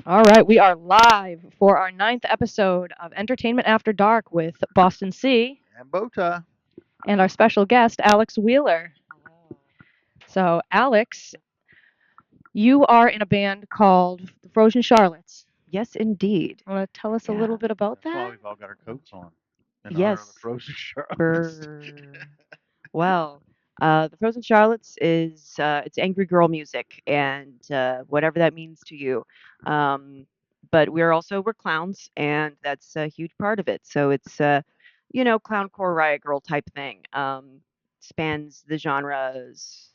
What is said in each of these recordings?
All right, we are live for our ninth episode of Entertainment After Dark with Boston C And BowTie. and our special guest, Alex Wheeler. So, Alex, you are in a band called the Frozen Charlottes. Yes, indeed. Want to tell us a little Yeah. bit about That's why that? we've all got our coats on in honor of the Yes. Frozen Charolettes. For well, the Frozen Charlottes is it's angry girl music, and whatever that means to you. Um, but we're clowns, and that's a huge part of it. So it's clowncore riot girl type thing. Spans the genres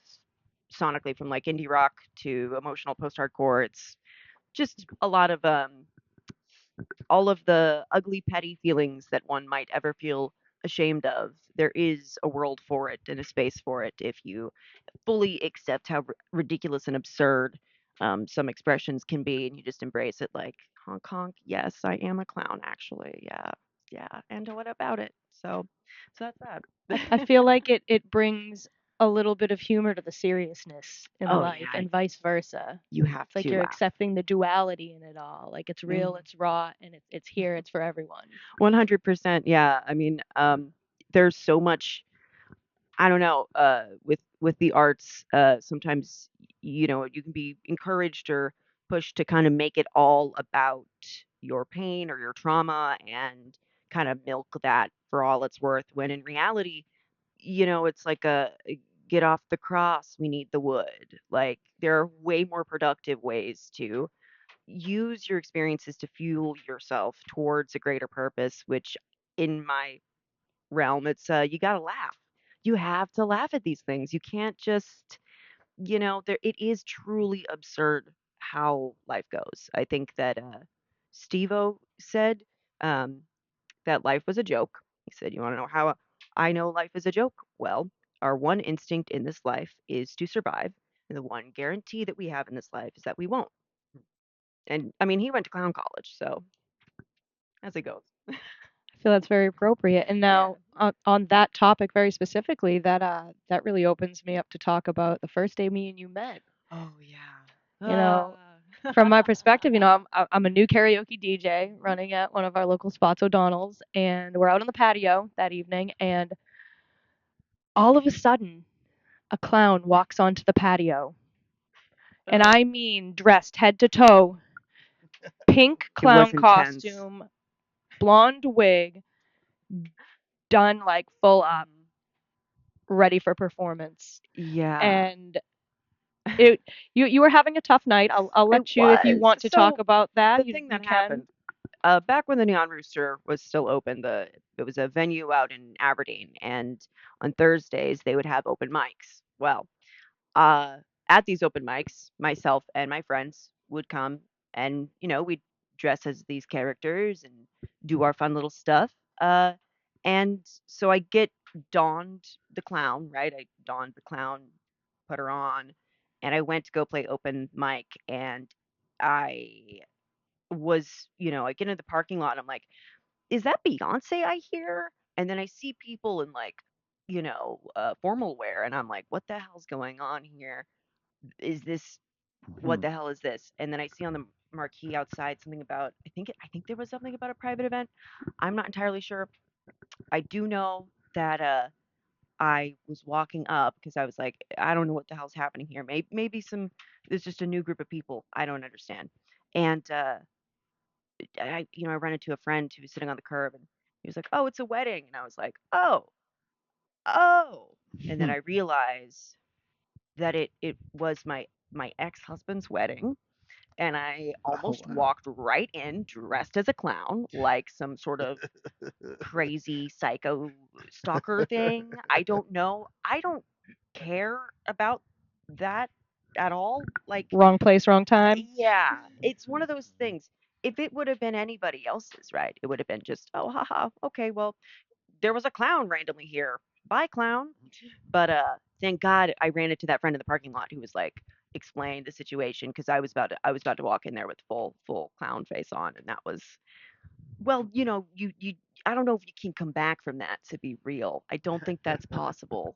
sonically from like indie rock to emotional post-hardcore. It's just a lot of all of the ugly, petty feelings that one might ever feel ashamed of. There is a world for it and a space for it if you fully accept how ridiculous and absurd some expressions can be, and you just embrace it like honk honk. Yes, I am a clown, actually. Yeah, yeah. And what about it? So that's I that. feel like it brings a little bit of humor to the seriousness in Oh life yeah, and vice versa. you have It's like to you're laugh. accepting the duality in it all. Like it's real, Mm. it's raw, and it's here, it's for everyone. 100%. Yeah. I mean, there's so much I don't know, with the arts, sometimes, you can be encouraged or pushed to kind of make it all about your pain or your trauma and kind of milk that for all it's worth. When in reality, it's like a get off the cross, we need the wood. Like there are way more productive ways to use your experiences to fuel yourself towards a greater purpose, which in my realm, it's you gotta laugh. You have to laugh at these things. You can't just, there it is truly absurd how life goes. I think that Steve-O said um, that life was a joke. He said, "You want to know how I know life is a joke? Well, our one instinct in this life is to survive, and the one guarantee that we have in this life is that we won't." And I mean, he went to clown college, so as it goes. I feel that's very appropriate. And Yeah. now on that topic very specifically, that really opens me up to talk about the first day me and you met. Oh yeah. You know, from my perspective, I'm a new karaoke DJ running at one of our local spots, O'Donnell's, and we're out on the patio that evening, and all of a sudden, a clown walks onto the patio, and I mean dressed head to toe, pink It was clown intense. costume, blonde wig, done like full up, Mhm. ready for performance. Yeah, And it you were having a tough night. I'll I let you if you was. want to talk So about the that. thing You that can. happened, back when the Neon Rooster was still open, it was a venue out in Aberdeen, and on Thursdays they would have open mics. Well, uh, at these open mics, myself and my friends would come, and we'd dress as these characters and do our fun little stuff. And so I get donned the clown, right? I donned the clown, put her on, and I went to go play open mic, and I I get into the parking lot. I'm like, is that Beyonce I hear? And then I see people in like, formal wear, and I'm like, what the hell's going on here? Is this what the hell is this? And then I see on the marquee outside something about I think there was something about a private event. I'm not entirely sure. I do know that I was walking up because I was like, I don't know what the hell's happening here. Maybe there's just a new group of people. I don't understand. And I run into a friend who was sitting on the curb, and he was like, "Oh, it's a wedding." And I was like, "Oh." And then I realized that it was my ex-husband's wedding, and I Oh, almost wow. walked right in dressed as a clown, like some sort of crazy psycho stalker thing. I don't know. I don't care about that at all. Like, Wrong place, wrong time. yeah, it's one of those things. If it would have been anybody else's, right, it would have been just, oh, haha, okay, well, there was a clown randomly here. Bye, clown. But thank God I ran into that friend in the parking lot who was like explained the situation because I was about to walk in there with full clown face on, and that was well, you I don't know if you can come back from that, to be real. I don't think that's possible.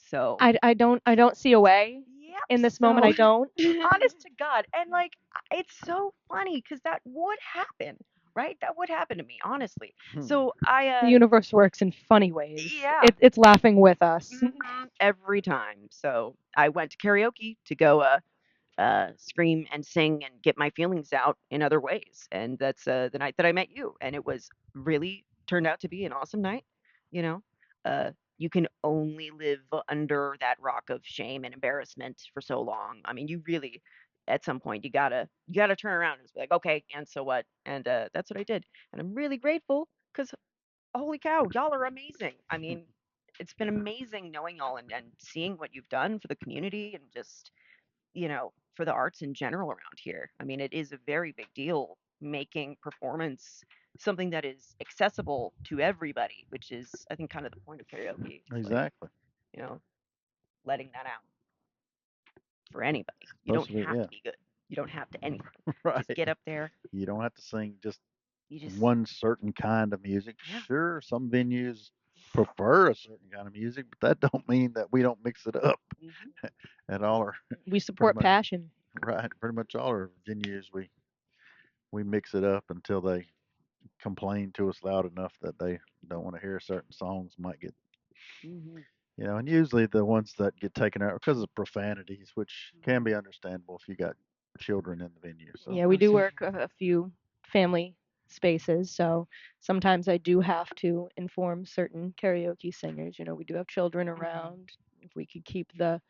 So I don't see a way. In this moment, I don't. Honest to God. And like, it's so funny because that would happen, right? That would happen to me, honestly. So The universe works in funny ways. Yeah. It's laughing with us. Every time. So I went to karaoke to go scream and sing and get my feelings out in other ways. And that's the night that I met you, and it was really turned out to be an awesome night. You know, uh, you can only live under that rock of shame and embarrassment for so long. I mean, you really, at some point, you gotta turn around and just be like, okay, and so what? And that's what I did, and I'm really grateful because holy cow, y'all are amazing. I mean, it's been amazing knowing y'all and seeing what you've done for the community and just for the arts in general around here. I mean, it is a very big deal making performance something that is accessible to everybody, which is, I think, kind of the point of karaoke. It's like, Exactly. you know, letting that out for anybody. You Most don't of it, have yeah. to be good. You don't have to anything. Right. Just get up there. You don't have to sing just You just one certain kind of music. Yeah. Sure, some venues prefer a certain kind of music, but that don't mean that we don't mix it up Mhm. at all. Or We support much passion. right, pretty much all our venues we mix it up until they complain to us loud enough that they don't want to hear certain songs might get Mhm. and usually the ones that get taken out because of profanities, which can be understandable if you got children in the venue. So Yeah, we do work a few family spaces, so sometimes I do have to inform certain karaoke singers. We do have children around. If we could keep the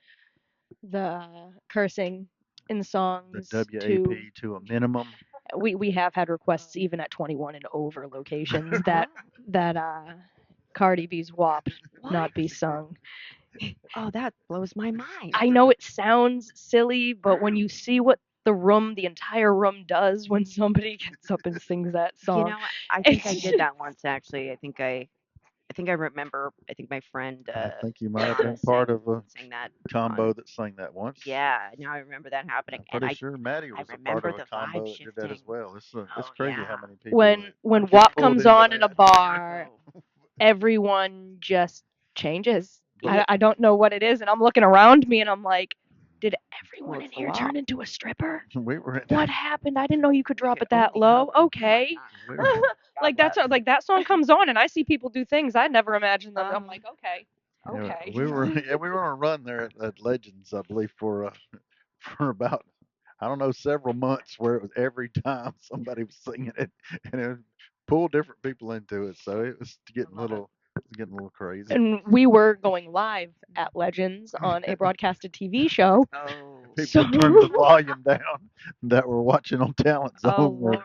cursing in the songs to WAP to a minimum. we have had requests even at 21 and over locations that Cardi B's WAP not be sung. Oh, that blows my mind. I know it sounds silly, but when you see what the entire room does when somebody gets up and sings that song, I think I did that once actually. I think I remember. I think my friend I think you might have Donna been part of a sang that combo on. that sang that once. Yeah, now I remember that happening, I'm and pretty sure Maddie I was a part remember of a the vibe combo that did that as shifting. well. It's Oh crazy yeah. how many people when get WAP pulled comes into on in a that. bar, everyone just changes. But I don't know what it is, and I'm looking around me and I'm like, did everyone Well, in it's the here turn WAP. into a stripper? we were What happened? I didn't know you could We drop could it that only low. hope. Oh my Okay. gosh. we were Like God bless. like that song comes on and I see people do things I never imagined them. I'm like, okay. yeah, Okay. we were on a run there at Legends, I believe, for for about I don't know several months where it was every time somebody was singing it and it would pull different people into it. So it was getting a little crazy. And we were going live at Legends on a broadcasted TV show. Oh. So People turned the volume down that were watching on Talent Oh Zone Lord.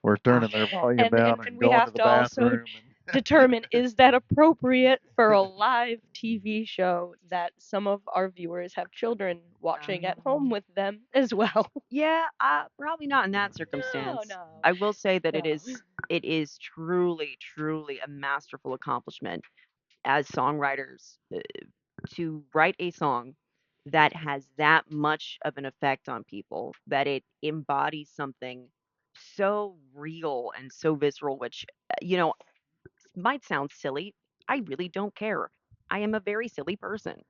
were turning their volume down and and we going to have the to also bathroom determine, is that appropriate for a live TV show that some of our viewers have children watching at home with them as well? Yeah, probably not in that No, circumstance. no, I will say that it no. is truly, truly a masterful accomplishment as songwriters to write a song that has that much of an effect on people, that it embodies something so real and so visceral, which, might sound silly. I really don't care. I am a very silly person.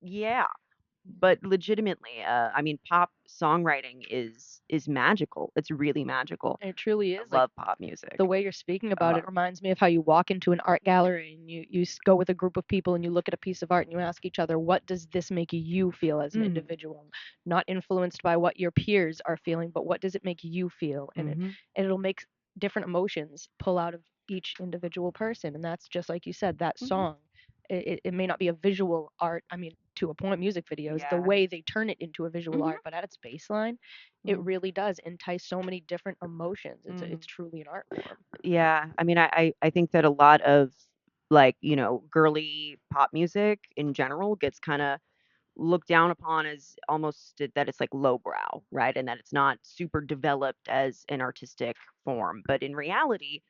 Yeah, but legitimately, I mean, pop songwriting is magical. It's really magical. It truly I is. Like, love pop music. the way you're speaking about Uh, it reminds me of how you walk into an art gallery and you go with a group of people and you look at a piece of art and you ask each other, what does this make you feel as an Mm. individual? Not influenced by what your peers are feeling, but what does it make you feel? Mhm. And it'll make different emotions pull out of each individual person. And that's just like you said, that Mhm. song. It may not be a visual art. I mean, to a point, music videos, the Yeah. way they turn it into a visual Mhm. art, but at its baseline, it Mm. really does entice so many different emotions. Mm. It's truly an art form. Yeah, I mean, I think that a lot of like, girly pop music in general gets kind of looked down upon as almost that it's like lowbrow, right? And that it's not super developed as an artistic form. But in reality,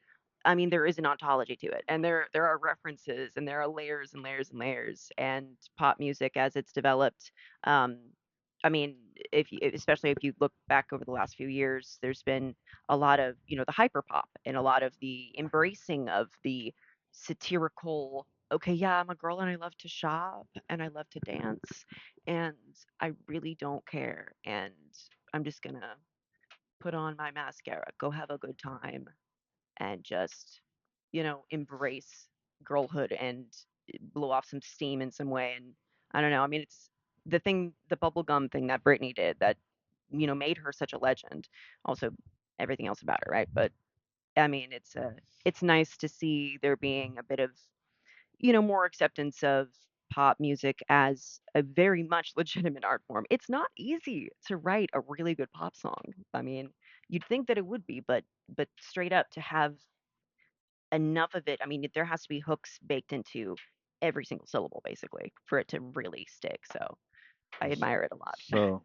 I mean, there is an ontology to it, and there are references, and there are layers and layers and layers. And pop music, as it's developed, um, I mean, especially if you look back over the last few years, there's been a lot of the hyper pop and a lot of the embracing of the satirical okay, yeah, I'm a girl and I love to shop and I love to dance and I really don't care and I'm just gonna put on my mascara, go have a good time and just, embrace girlhood and blow off some steam in some way. And I don't know. I mean, it's the bubblegum thing that Britney did that, made her such a legend. Also, everything else about her, right? But I mean, it's nice to see there being a bit of, more acceptance of pop music as a very much legitimate art form. It's not easy to write a really good pop song. I mean, you'd think that it would be, but straight up to have enough of it. I mean, there has to be hooks baked into every single syllable basically for it to really stick. So I S- admire it a lot. So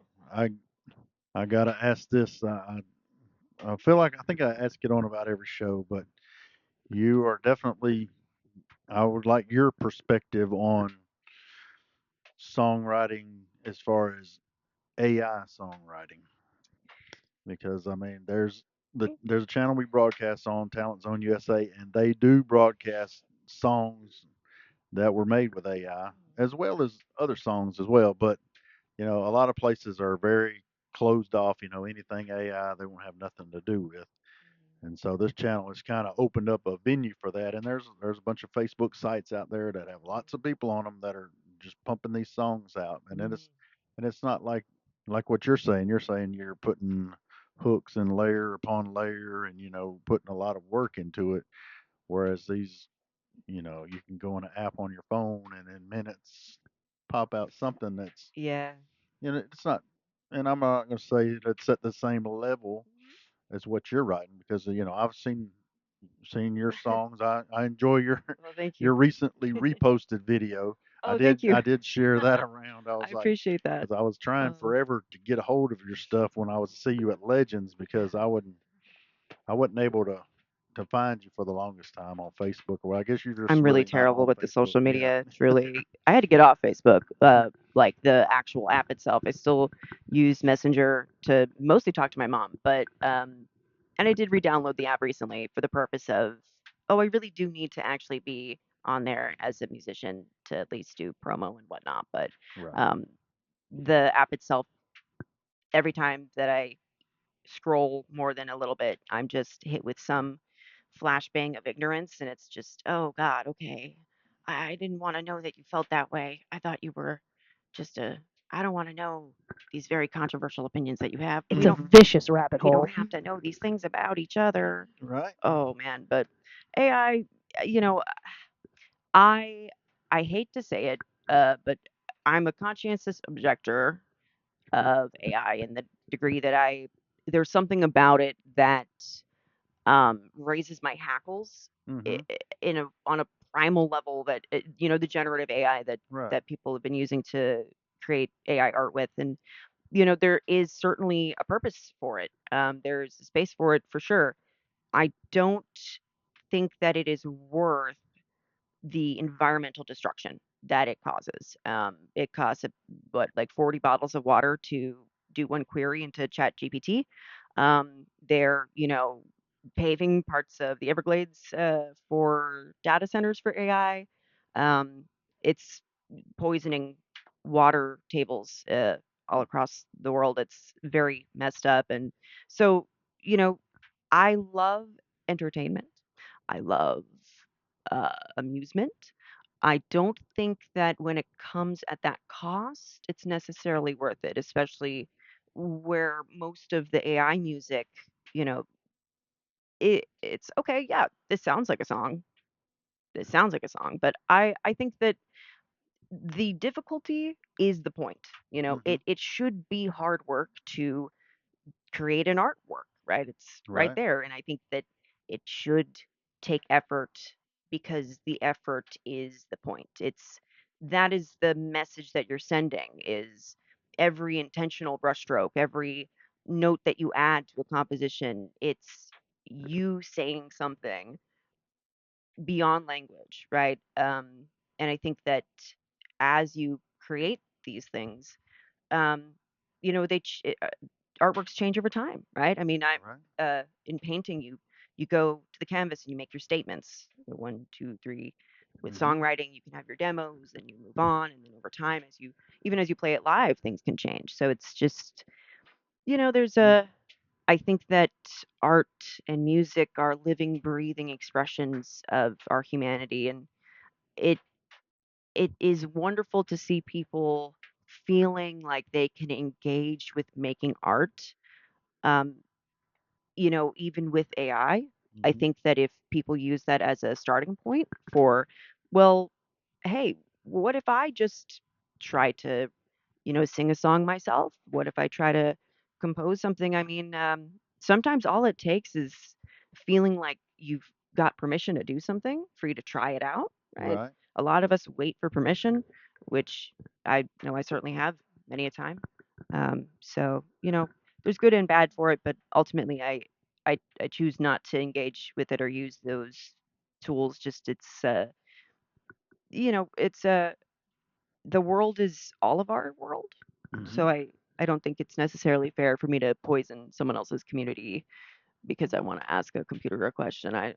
I gotta ask this. I feel like I think I ask it on about every show, but you are definitely. I would like your perspective on songwriting as far as AI songwriting, because I mean, there's a channel we broadcast on, Talent Zone USA, and they do broadcast songs that were made with AI as well as other songs as well. But a lot of places are very closed off. Anything AI, they won't have nothing to do with. And so this channel has kind of opened up a venue for that. And there's a bunch of Facebook sites out there that have lots of people on them that are just pumping these songs out. And it's not like what you're saying. You're saying you're putting hooks and layer upon layer and putting a lot of work into it. Whereas you can go on an app on your phone and in minutes pop out something that's Yeah. it's not. And I'm not going to say that it's at the same level as what you're writing because I've seen your songs. I enjoy your Well, thank you. your recently reposted video. I Oh, did thank you. I did share that around. I I was like, appreciate that. because I was trying Oh, forever to get a hold of your stuff when I was see you at Legends because I wasn't able to find you for the longest time on Facebook. Or I guess you're just I'm really really not terrible on with the Facebook. social Yeah. media. It's really I had to get off Facebook, like the actual app itself. I still use Messenger to mostly talk to my mom, but and I did re-download the app recently for the purpose of, oh, I really do need to actually be on there as a musician to at least do promo and whatnot. But Right. um, the app itself, every time that I scroll more than a little bit, I'm just hit with some flashbang of ignorance, and it's just, oh God, okay. I didn't want to know that you felt that way. I thought you were just a. I don't want to know these very controversial opinions that you have. It's We a don't. vicious rabbit We don't hole. have to know these things about each other. Right. Oh man, but AI. You know, I I hate to say it, but I'm a conscientious objector of AI in the degree that there's something about it that raises my hackles Mm-hmm. on a primal level that the generative AI Right. that people have been using to create AI art with, and there is certainly a purpose for it. There's a space for it for sure. I don't think that it is worth the environmental destruction that it causes. It costs like 40 bottles of water to do one query into Chat GPT. They're, paving parts of the Everglades for data centers for AI. It's poisoning water tables all across the world. It's very messed up. And so, you know, I love entertainment. I love amusement. I don't think that when it comes at that cost, it's necessarily worth it, especially where most of the AI music, you know, it's okay. Yeah, this sounds like a song. This sounds like a song, but I think that the difficulty is the point. Mm-hmm. It should be hard work to create an artwork, right? It's right Right. there. And I think that it should take effort because the effort is the point. That is the message that you're sending is every intentional brushstroke, every note that you add to a composition, it's you saying something beyond language, right? And I think that as you create these things, um, artworks change over time, right? I mean, I Right. in painting, you go to the canvas and you make your statements, 1, 2, 3. With Mhm. songwriting, you can have your demos and you move on, and then over time, as you even as you play it live, things can change. So it's just, there's Mm. I think that art and music are living, breathing expressions of our humanity, and it it is wonderful to see people feeling like they can engage with making art. Um, even with AI, I Mhm. think that if people use that as a starting point for, well, hey, what if I just try to, sing a song myself? What if I try to compose something? I mean, sometimes all it takes is feeling like you've got permission to do something for you to try it out, right? Right. A lot of us wait for permission, which I know I certainly have many a time. So, there's good and bad for it, but ultimately I choose not to engage with it or use those tools. Just it's the world is all of our world. Mhm. So I don't think it's necessarily fair for me to poison someone else's community because I want to ask a computer a question. No, I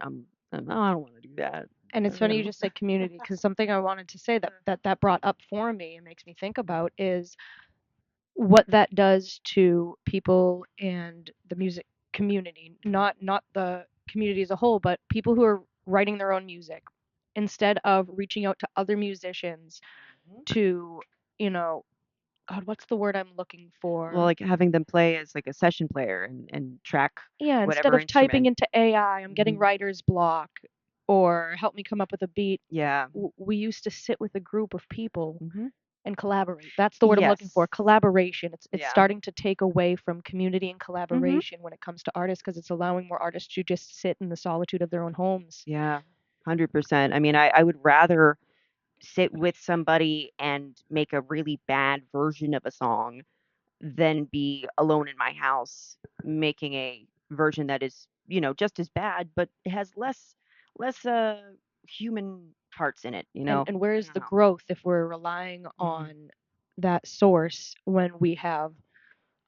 don't want to do that. And I it's funny you don't- just say community because something I wanted to say that brought up for me and makes me think about is what that does to people and the music community, not the community as a whole, but people who are writing their own music instead of reaching out to other musicians Mhm. to, you know, God, what's the word I'm looking Well, for? like having them play as like a session player and track Yeah, instead whatever of typing instrument. into AI, I'm getting Hmm. writer's block or help me come up with a beat. Yeah. We used to sit with a group of people Hmm. and collaborate. That's the word I'm looking for. Yes. Collaboration. It's Yeah. starting to take away from community and Hmm. collaboration when it comes to artists because it's allowing more artists to just sit in the solitude of their own homes. Yeah. 100%. I mean, I would rather sit with somebody and make a really bad version of a song than be alone in my house making a version that is, just as bad, but it has less human parts in it, And where's I don't the know. growth if we're relying Hmm. on that source when we have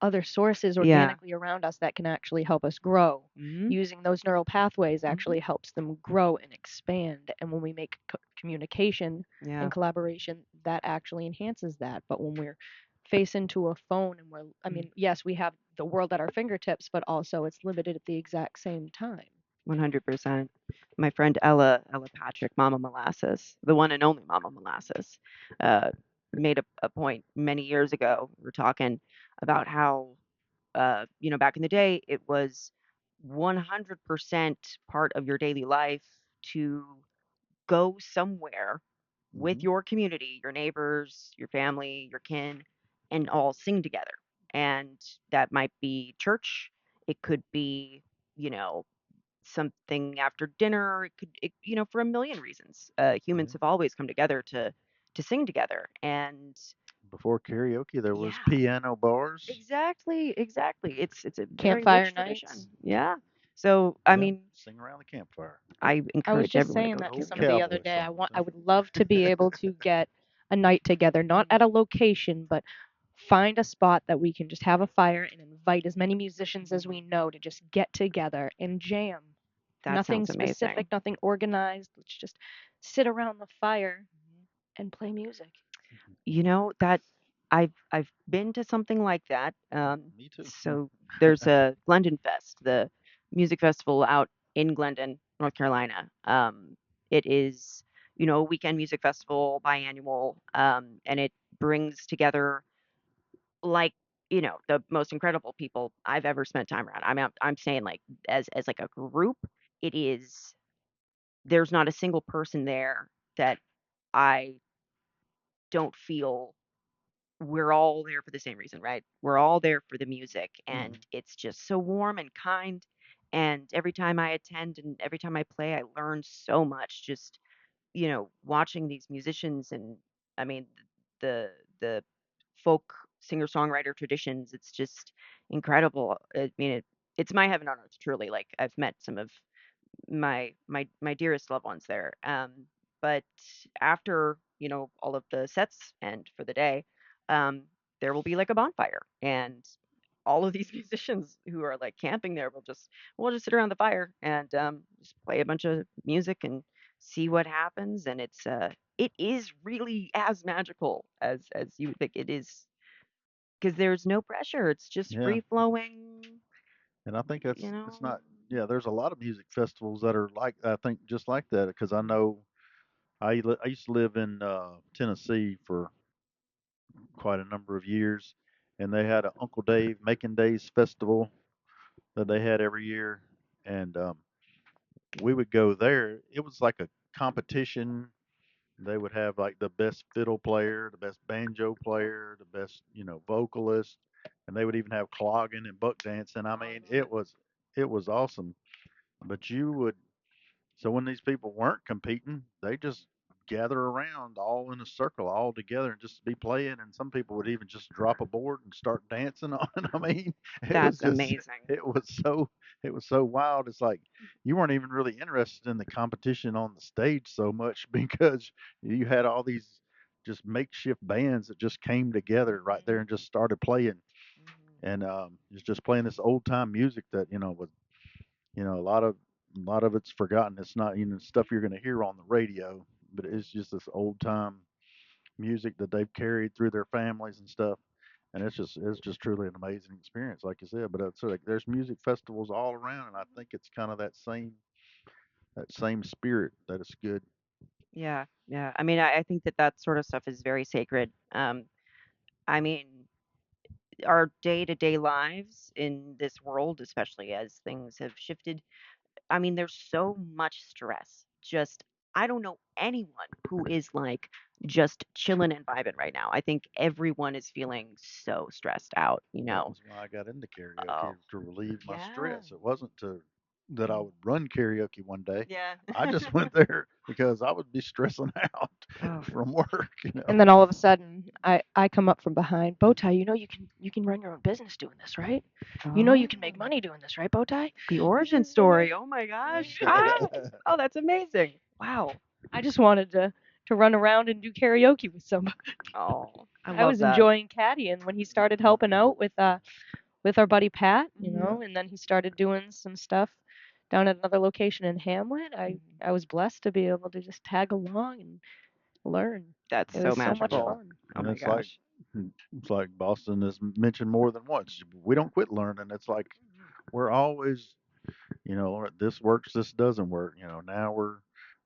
other sources Yeah. organically around us that can actually help us grow? Hmm. Using those neural pathways Hmm. actually helps them grow and expand. And when we make communication Yeah. and collaboration, that actually enhances that. But when we're face into a phone and I Mm. mean, yes, we have the world at our fingertips, but also it's limited at the exact same time. 100%. My friend Ella Patrick, Mama Molasses, the one and only Mama Molasses, uh, made a point many years ago. We were talking about how, back in the day, it was 100% part of your daily life to go somewhere with Mhm. your community, your neighbors, your family, your kin, and all sing together. And that might be church. It could be, you know, something after dinner. For a million reasons. Yeah. Humans have always come together to sing together. And Before karaoke, there was yeah, piano bars. exactly, exactly. It's a very Campfire rich nights. tradition. Yeah. So, I Yeah, mean, sing around the campfire. I I was encourage just everyone to saying go that to do Old that. somebody the other cowboy day. songs, I huh? would love to be able to get a night together, not Mhm. at a location, but find a spot that we can just have a fire and invite as many musicians as Mhm. we know to just get together and jam. That Nothing sounds amazing. specific, nothing organized. Let's just sit around the fire Mhm. and play music. That I've been to something like that. Me too. So there's a Glendon Fest, the music festival out in Glendon, North Carolina. It is, a weekend music festival, biannual, and it brings together like, the most incredible people I've ever spent time around. I'm saying like as like a group, it is there's not a single person there that I don't feel we're all there for the same reason, right? We're all there for the music, and Mhm. it's just so warm and kind. And every time I attend and every time I play, I learn so much just, watching these musicians and I mean the the folk singer-songwriter traditions, it's just incredible. I mean it's my heaven on earth, truly. Like I've met some of my dearest loved ones there. But after all of the sets end for the day, um, there will be like a bonfire, and all of these musicians who are like camping there will just we'll just sit around the fire and just play a bunch of music and see what happens, and it is really as magical as you would think it is, because there's no pressure. It's just Yeah, free flowing, and I think you it's know. not. Yeah, there's a lot of music festivals that are like I think just like that because I know I used to live in Tennessee for quite a number of years, and they had a Uncle Dave Making Days festival that they had every year, and we would go there. It was like a competition. They would have like the best fiddle player, the best banjo player, the best vocalist, and they would even have clogging and buck dancing. I Oh, I mean, love it. it was awesome. But you would so when these people weren't competing, they just gather around all in a circle, all together, and just be playing. And some people would even just drop a board and start dancing on it. I mean, it was That's just, amazing. it was so, it was so wild. It's like you weren't even really interested in the competition on the stage so much because you had all these just makeshift bands that just came together right there Mhm. and just started playing. Mhm. And it's just playing this old time music that was a lot of it's forgotten. It's not stuff you're going to hear on the radio, but it's just this old time music that they've carried through their families and stuff. And it's just truly an amazing experience, like you said. But it's like there's music festivals all around, and I think it's kind of that same spirit that it's good. Yeah, yeah. I mean, I think that that sort of stuff is very sacred. I mean, our day-to-day lives in this world, especially as things have shifted, I mean, there's so much stress. Just, I don't know anyone who is like just chilling and vibing right now. I think everyone is feeling so stressed out, you That know. was why I got into karaoke Oh, to relieve my yeah. stress. It wasn't to that I Mm. would run karaoke one day. Yeah. I just went there because I would be stressing out Oh, from work, And then all of a sudden, I come up from behind. BowTie, you can run your own business doing this, right? You know you can make oh, money doing this, right, BowTie? the origin story. Oh my gosh. Ah, oh, that's amazing. Wow. I just wanted to run around and do karaoke with somebody. Oh, I I love was that. enjoying caddying when he started helping out with our buddy Pat, Mhm. and then he started doing some stuff down at another location in Hamlet. Mhm. I was blessed to be able to just tag along and learn. That's It so was so much Yeah, magical. fun. Oh and my gosh. it's like Boston has mentioned more than once. We don't quit learning. It's like we're always, this works, this doesn't work. Now we're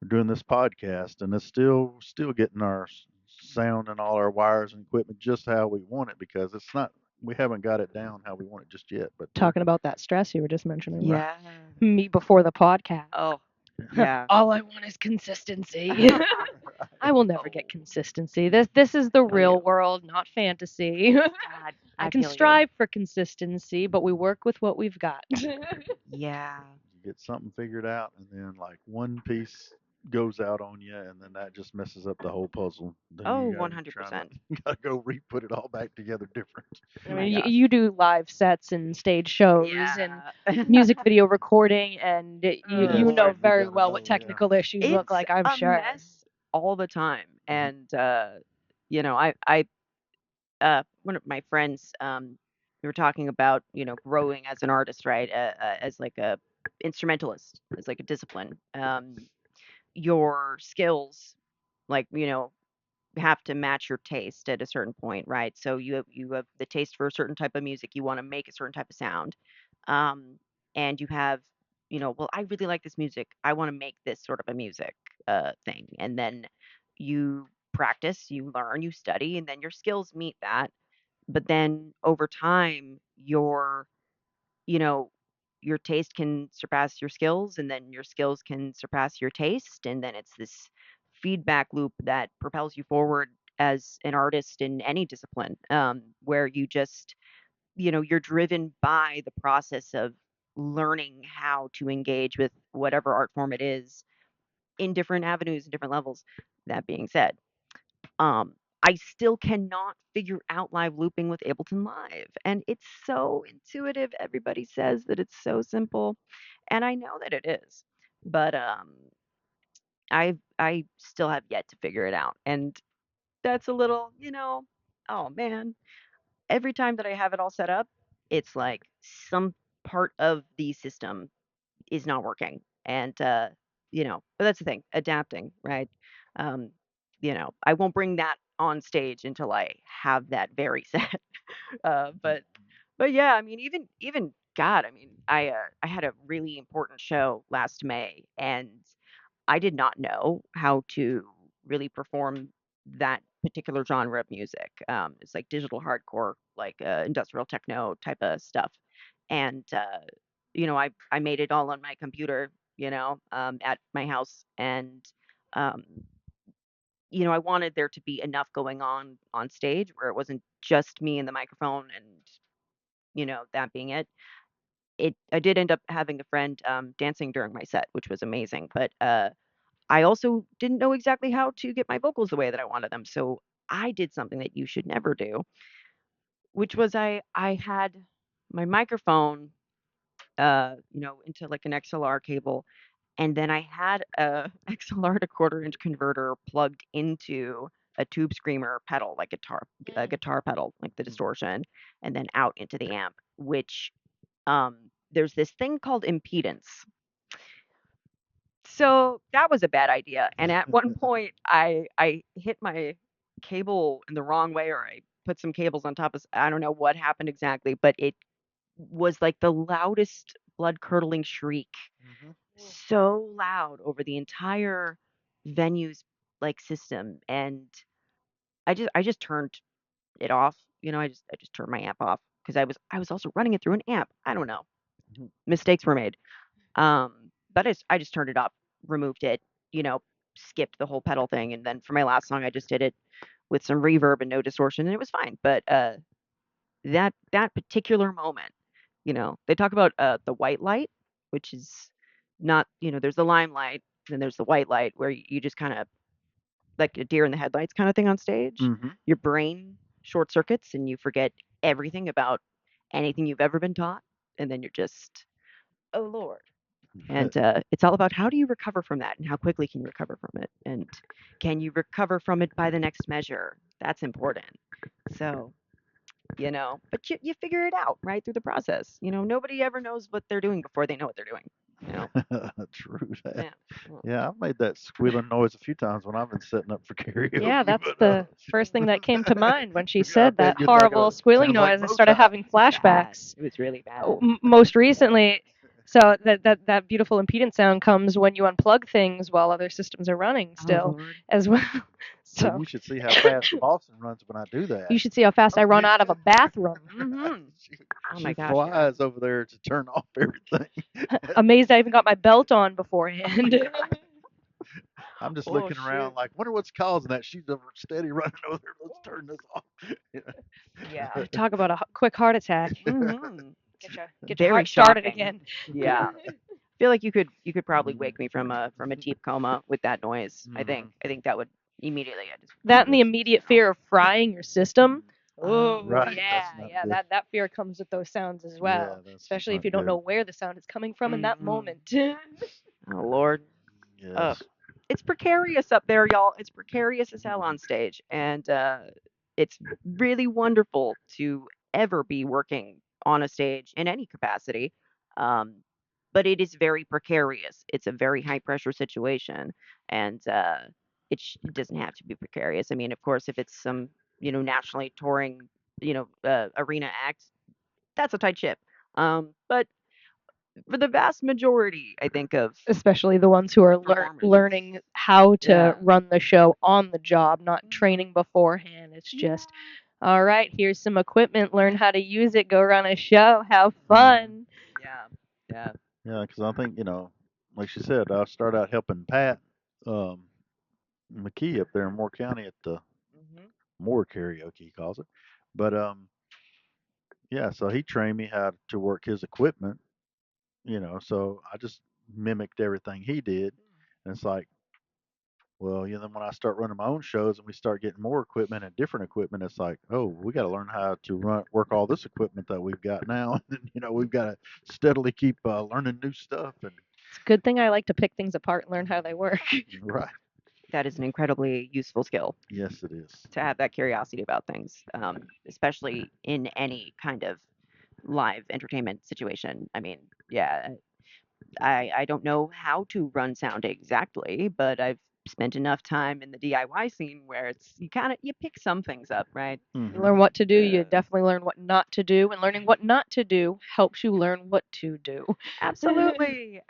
doing this podcast, and it's still getting our sound and all our wires and equipment just how we want it because it's not we haven't got it down how we want it just yet. But we're Talking about that stress you were just mentioning. right. Yeah. Me before the podcast. Oh, yeah. All I want is consistency. I will never get Oh, consistency. This is the feel you. real world, not fantasy. God, I I can feel you. strive for consistency, but we work with what we've got. Yeah. You get something figured out, and then like one piece goes out on you, and then that just messes up the whole puzzle. Then Oh, you're trying to 100%. you gotta go re-put it all back together different. I Oh my mean, gosh. you do live sets and stage shows and Yeah. music video recording, and Yeah, you it's know Oh, like you very gotta well what know. Yeah, technical issues look it's like, I'm a sure. mess all the time. And I one of my friends, we were talking about, growing as an artist, right? As like a instrumentalist, as like a discipline. Your skills, like, have to match your taste at a certain point, right? So you have the taste for a certain type of music, you want to make a certain type of sound. Um, and you have, well, I really like this music. I want to make this sort of a music thing. And then you practice, you learn, you study, and then your skills meet that. But then over time, you know, your taste can surpass your skills, and then your skills can surpass your taste, and then it's this feedback loop that propels you forward as an artist in any discipline, where you just, you're driven by the process of learning how to engage with whatever art form it is in different avenues and different levels. That being said, um, I still cannot figure out live looping with Ableton Live, and it's so intuitive. Everybody says that it's so simple, and I know that it is, but I still have yet to figure it out, and that's a little, oh man. Every time that I have it all set up, it's like some part of the system is not working, and but that's the thing, adapting, right? Um, I won't bring that on stage until I have that very set. Uh, but but yeah, I mean, even God, I mean, I had a really important show last May, and I did not know how to really perform that particular genre of music. It's like digital hardcore, like industrial techno type of stuff, and I made it all on my computer, at my house, and um, I wanted there to be enough going on stage where it wasn't just me and the microphone and that being it. I did end up having a friend dancing during my set, which was amazing, but I also didn't know exactly how to get my vocals the way that I wanted them. So I did something that you should never do, which was I had my microphone into like an XLR cable, and then I had a XLR to quarter inch converter plugged into a tube screamer pedal, like a Mm. guitar pedal, like the distortion, and then out into the amp, which um there's this thing called impedance. So that was a bad idea. And at one point I hit my cable in the wrong way, or I put some cables on top of I don't know what happened exactly, but it was like the loudest blood curdling shriek, Mhm. so loud over the entire venue's like system. And I just turned it off. I just turned my amp off because I was also running it through an amp. I don't know. Mhm. Mistakes were made. But I just turned it off, removed it, you know, skipped the whole pedal thing, and then for my last song, I just did it with some reverb and no distortion, and it was fine. But that particular moment, they talk about the white light, which is not, there's the limelight, then there's the white light where you just kind of like a deer in the headlights kind of thing on stage. Mhm. Your brain short circuits and you forget everything about anything you've ever been taught, and then you're just, oh Lord. And it's all about how do you recover from that and how quickly can you recover from it? And can you recover from it by the next measure? That's important. So, but you figure it out right through the process. Nobody ever knows what they're doing before they know what they're doing. You know? True that. Yeah. Well, Yeah, I've made that squealing noise a few times when I've been setting up for Yeah, karaoke, that's but the first thing that came to mind when she I said that bet you'd like horrible a squealing sounds like noise. I started BowTie. having bad. flashbacks. It was really bad. Most recently, so that beautiful impedance sound comes when you unplug things while other systems are running Oh still Lord. as well. Well, So you should see how fast Boston runs when I do that. you should see how fast I Oh, run out of a bathroom. Mm-hmm. she, Oh she my gosh, yeah. flies over there to turn off everything. Amazed I even got my belt on Oh my beforehand. god. I'm just Oh looking shoot. around like, wonder what's causing that. She's over steady running over there. Let's turn this off. Yeah. Talk about a quick heart attack. Mm-hmm. Get your Very heart started shocking. again. Yeah. Feel like you could probably wake me from a deep coma with that noise. I think Mhm. I think that would immediately I just That and the Yes. immediate fear of frying your system. Oh Right. yeah, That's not yeah. good. That fear comes with those sounds as Yeah, well, that's especially if not you don't good. know where the sound is coming from in that Mm-hmm. moment. Oh Lord. Ugh. Yes. It's precarious up there, y'all. It's precarious as hell on stage. And it's really wonderful to ever be working on a stage in any capacity. Um, but it is very precarious. It's a very high pressure situation. And it doesn't have to be precarious. I mean, of course, if it's some, nationally touring, arena act, that's a tight ship. But for the vast majority, I think, of Especially the ones who are performers, learning how to yeah. run the show on the job, not Mhm. training beforehand. It's Yeah. just, all right, here's some equipment, learn how to use it, go run a show, have Mhm. fun. Yeah. Yeah. Yeah, because I think like she said, I started out helping Pat um, McKee up there in Moore County at the Mhm. Moore karaoke he calls it. But yeah, so he trained me how to work his equipment. So I just mimicked everything he did, and it's like, well, then when I start running my own shows and we start getting more equipment and different equipment, it's like, oh, we got to learn how to work all this equipment that we've got now. And we've got to steadily keep learning new stuff. And It's a good thing I like to pick things apart and learn how they work. right, That is an incredibly useful skill yes, it is. to have that curiosity about things, especially in any kind of live entertainment situation. I mean, yeah, I don't know how to run sound exactly, but I've spent enough time in the DIY scene where it's you pick some things up, right? You Hmm. learn what to do, you Uh, definitely learn what not to do, and learning what not to do helps you learn what to do. absolutely,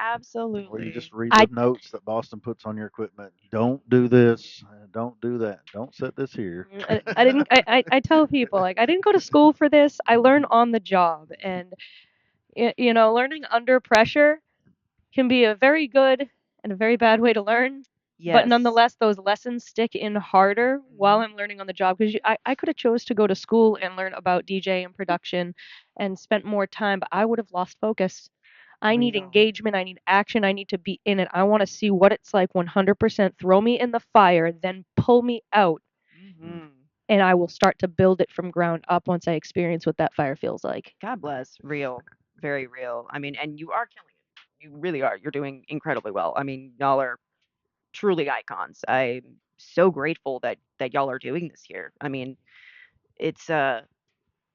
Or you absolutely. just read I the notes that Boston puts on your equipment. Don't do this. Don't do that. Don't set this here. I didn't I tell people like I didn't go to school for this. I learn on the job, and you know, learning under pressure can be a very good and a very bad way to learn. But Yes. nonetheless, those lessons stick in harder while Hmm. I'm learning on the job because I could have chose to go to school and learn about DJ and production and spent more time, but I would have lost focus. I need Real. engagement. I need action. I need to be in it. I want to see what it's like 100%. Throw me in the fire, then pull me out, Hmm. and I will start to build it from ground up once I experience what that fire feels like. God bless. Real. Very real. I mean, and you are killing it. You really are. You're doing incredibly well. I mean, y'all are truly icons. I'm so grateful that y'all are doing this here. I mean, it's a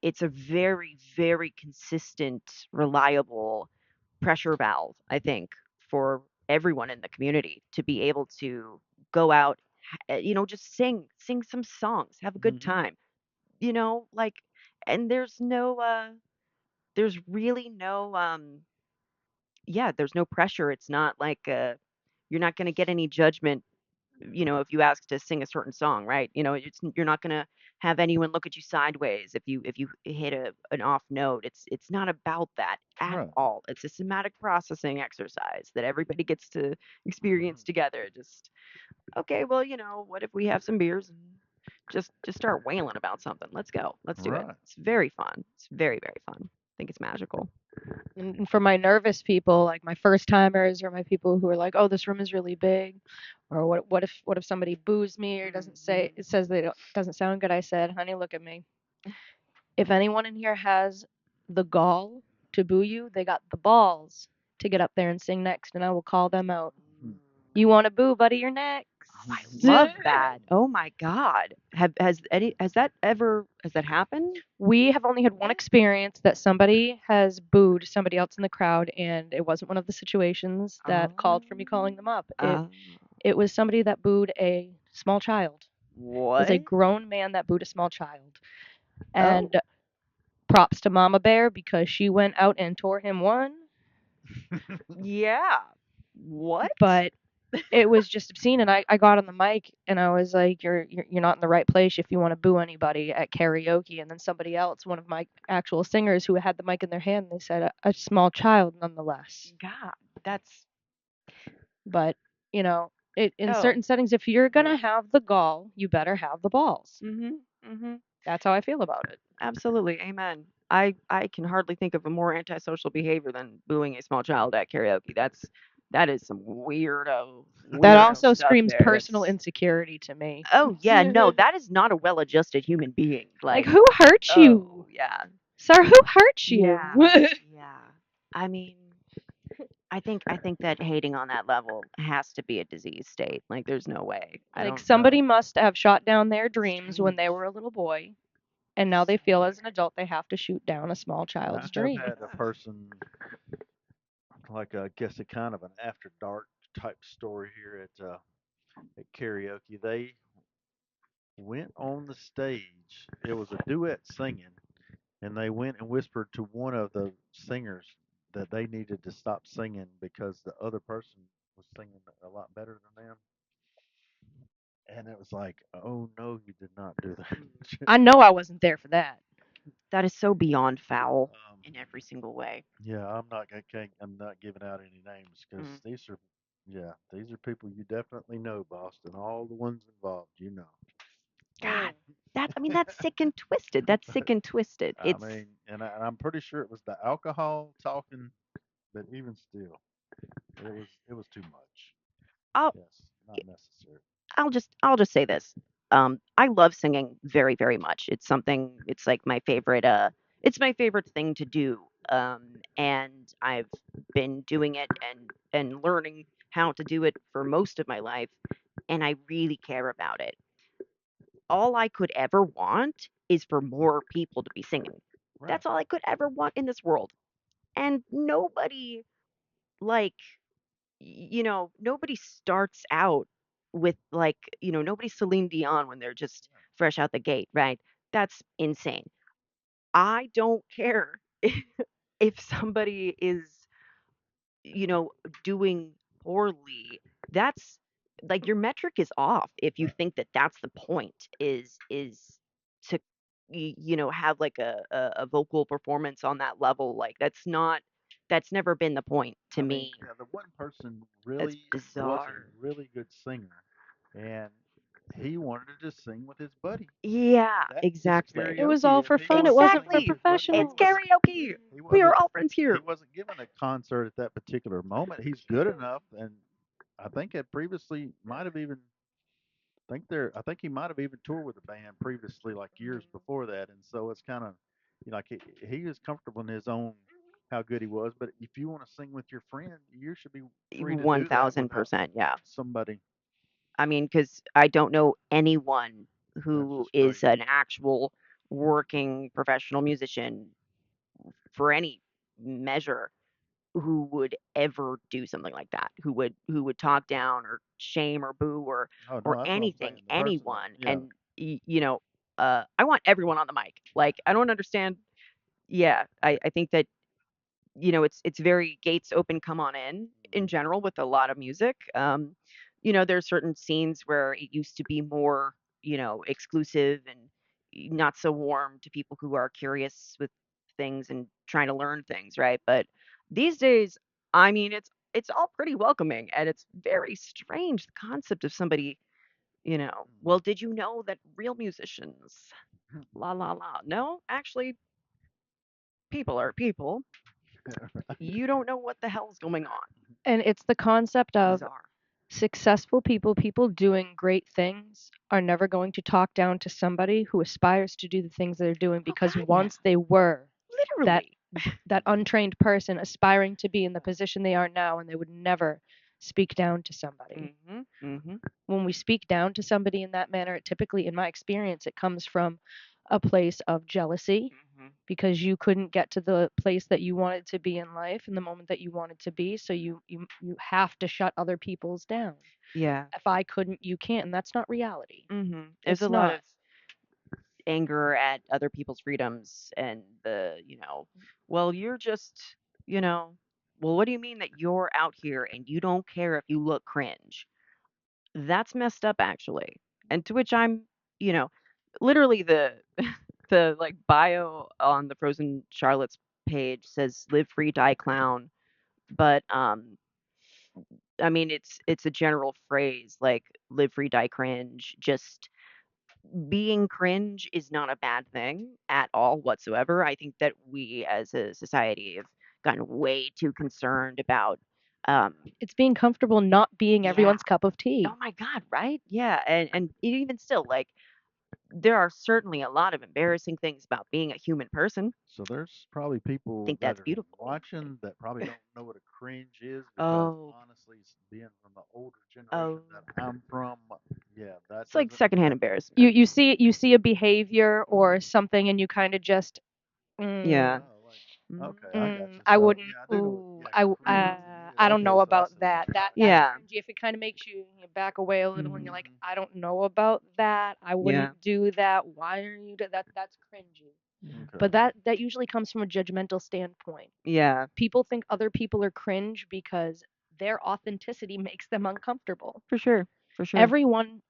it's a very, very consistent, reliable pressure valve, I think, for everyone in the community to be able to go out, just sing some songs, have a good Hmm. time, like, and there's really no, yeah, there's no pressure. It's not like, you're not going to get any judgment, if you ask to sing a certain song, right? You're not gonna have anyone look at you sideways if you hit an off note. It's not about that at Right. all. It's a somatic processing exercise that everybody gets to experience together. Just okay, well, what if we have some beers and just start wailing about something? Let's go. Let's do it. Right. It's very fun. It's very, very fun. I think it's magical. And for my nervous people, like my first timers or my people who are like, "Oh, this room is really big," or what if somebody boos me or doesn't say Hmm. it says they don't, doesn't sound good? I said, "Honey, look at me. If anyone in here has the gall to boo you, they got the balls to get up there and sing next, and I will call them out. You want to boo, buddy? You're next." Oh, I love that. Oh my God. Has that happened? We have only had one experience that somebody has booed somebody else in the crowd, and it wasn't one of the situations that Oh, called for me calling them up. It uh, it was somebody that booed a small child. It was a what? grown man that booed a small child. Oh, And props to Mama Bear because she went out and tore him one, yeah. What? but it was just obscene. And I got on the mic and I was like, you're not in the right place if you want to boo anybody at karaoke. And then somebody else, one of my actual singers who had the mic in their hand, they said a small child nonetheless. God, that's But you know, in oh. certain settings, if you're Mm. gonna have the gall, you better have the balls. Mhm. Mhm. That's how I feel about it. Absolutely. Amen. I can hardly think of a more antisocial behavior than booing a small child at karaoke. That is some That weirdo also stuff screams there. personal That's insecurity to me. oh yeah, no, that is not a well-adjusted human being. Like, Like, who hurt oh you? yeah. Sir, who hurt you? Yeah. Yeah. I mean, I think that hating on that level has to be a disease state. Like there's no way. I Like, don't somebody Right. must have shot down their dreams when they strange. were a little boy, and now they So feel as an weird. adult they have to shoot down a small And I child's have dream. had a person, like I guess a kind of an after dark type story here at karaoke. They went on the stage. It was a duet singing, and they went and whispered to one of the singers that they needed to stop singing because the other person was singing a lot better than them. And it was like, oh no, you did not do that. I know I wasn't there for that. That is so beyond foul um, in every single way. yeah, I'm not giving out any names because Mm. these are people you definitely know, Boston. All the ones involved, you know. God, I mean, that's sick and twisted. That's sick and twisted. I It's mean, and I'm pretty sure it was the alcohol talking, but even still, it was too much. I'll Yes, not necessary. I'll just say this. I love singing very, very much. It's like it's my favorite thing to do. And I've been doing it and learning how to do it for most of my life, and I really care about it. All I could ever want is for more people to be singing. Right. That's all I could ever want in this world. And nobody like, nobody starts out with like, nobody's Celine Dion when they're just fresh out the gate, right? That's insane. I don't care if somebody is, you know, doing poorly. That's like your metric is off if you Right. think that that's the point is to have like a vocal performance on that level. Like that's never been the point to I mean, me. yeah, the one person That's really was a bizarre. really good singer, and he wanted to just sing with his buddy. Yeah, That is exactly. It was all karaoke. If for he fun. wanted It to wasn't sing for with Exactly. his buddy, It's professional. karaoke. he We are wasn't all friends he here. wasn't given a concert at that particular moment. He's good enough, and I think had previously might have even I think he might have even toured with the band previously, like years before that, and so it's kind of like he is comfortable in his own how good he was. But if you want to sing with your friend, you should be free to do that without 1000%. Yeah. somebody. I mean, because I don't know anyone That's who just is crazy. an actual working professional musician for any measure who would ever do something like that, who would talk down or shame or boo Oh or no, that's what I'm anything, saying. The person that, anyone. yeah. And I want everyone on the mic. Like I don't understand. Yeah, I think that it's very gates open, come on in Mhm. general with a lot of music. There's certain scenes where it used to be more, exclusive and not so warm to people who are curious with things and trying to learn things, right? But these days, I mean, it's all pretty welcoming and it's very strange the concept of somebody, well, did you know that real musicians, Mhm. la la la. No, actually, people are people. You don't know what the hell's going on. And it's the concept of Bizarre. successful people, people doing great things, are never going to talk down to somebody who aspires to do the things they're doing Oh because God, yeah. once they were that Literally. that untrained person aspiring to be in the position they are now, and they would never speak down to somebody. Mhm. Mhm. When we speak down to somebody in that manner, it typically, in my experience, it comes from a place of jealousy Mhm. because you couldn't get to the place that you wanted to be in life in the moment that you wanted to be, so you have to shut other people's down. Yeah. If I couldn't, you can't, and that's not reality. There's a It's lot of not. anger at other people's freedoms and well, you're just, you know, well, what do you mean that you're out here and you don't care if you look cringe? That's messed up actually. And to which I'm, you know, literally the the like bio on the Frozen Charlottes page says live free die clown, but I mean it's a general phrase like live free die cringe. Just being cringe is not a bad thing at all whatsoever. I think that we as a society have gotten way too concerned about um It's being comfortable not being yeah. everyone's cup of Oh tea. my God, right? Yeah, and even still, like there are certainly a lot of embarrassing things about being a human person. So there's probably I people think that that's are beautiful. watching that probably don't know what a cringe is because Oh, honestly, being from the older generation oh, that I'm from, yeah, that it's like doesn't secondhand that You embarrassment. you see a behavior or something, and you kind of just, Yeah. oh like Mhm. okay, I got you. I So wouldn't. yeah, I do know what Ooh, yeah, I cringe. I Yeah, don't okay, know so I about see. that. That's Yeah. cringy if it kind of makes you back away a little, and you're like, Mhm. I don't know about that. I Yeah. wouldn't do that. Why are you that's cringy. Okay. But that usually comes from a judgmental standpoint. Yeah. People think other people are cringe because their authenticity makes them uncomfortable. For sure. For sure.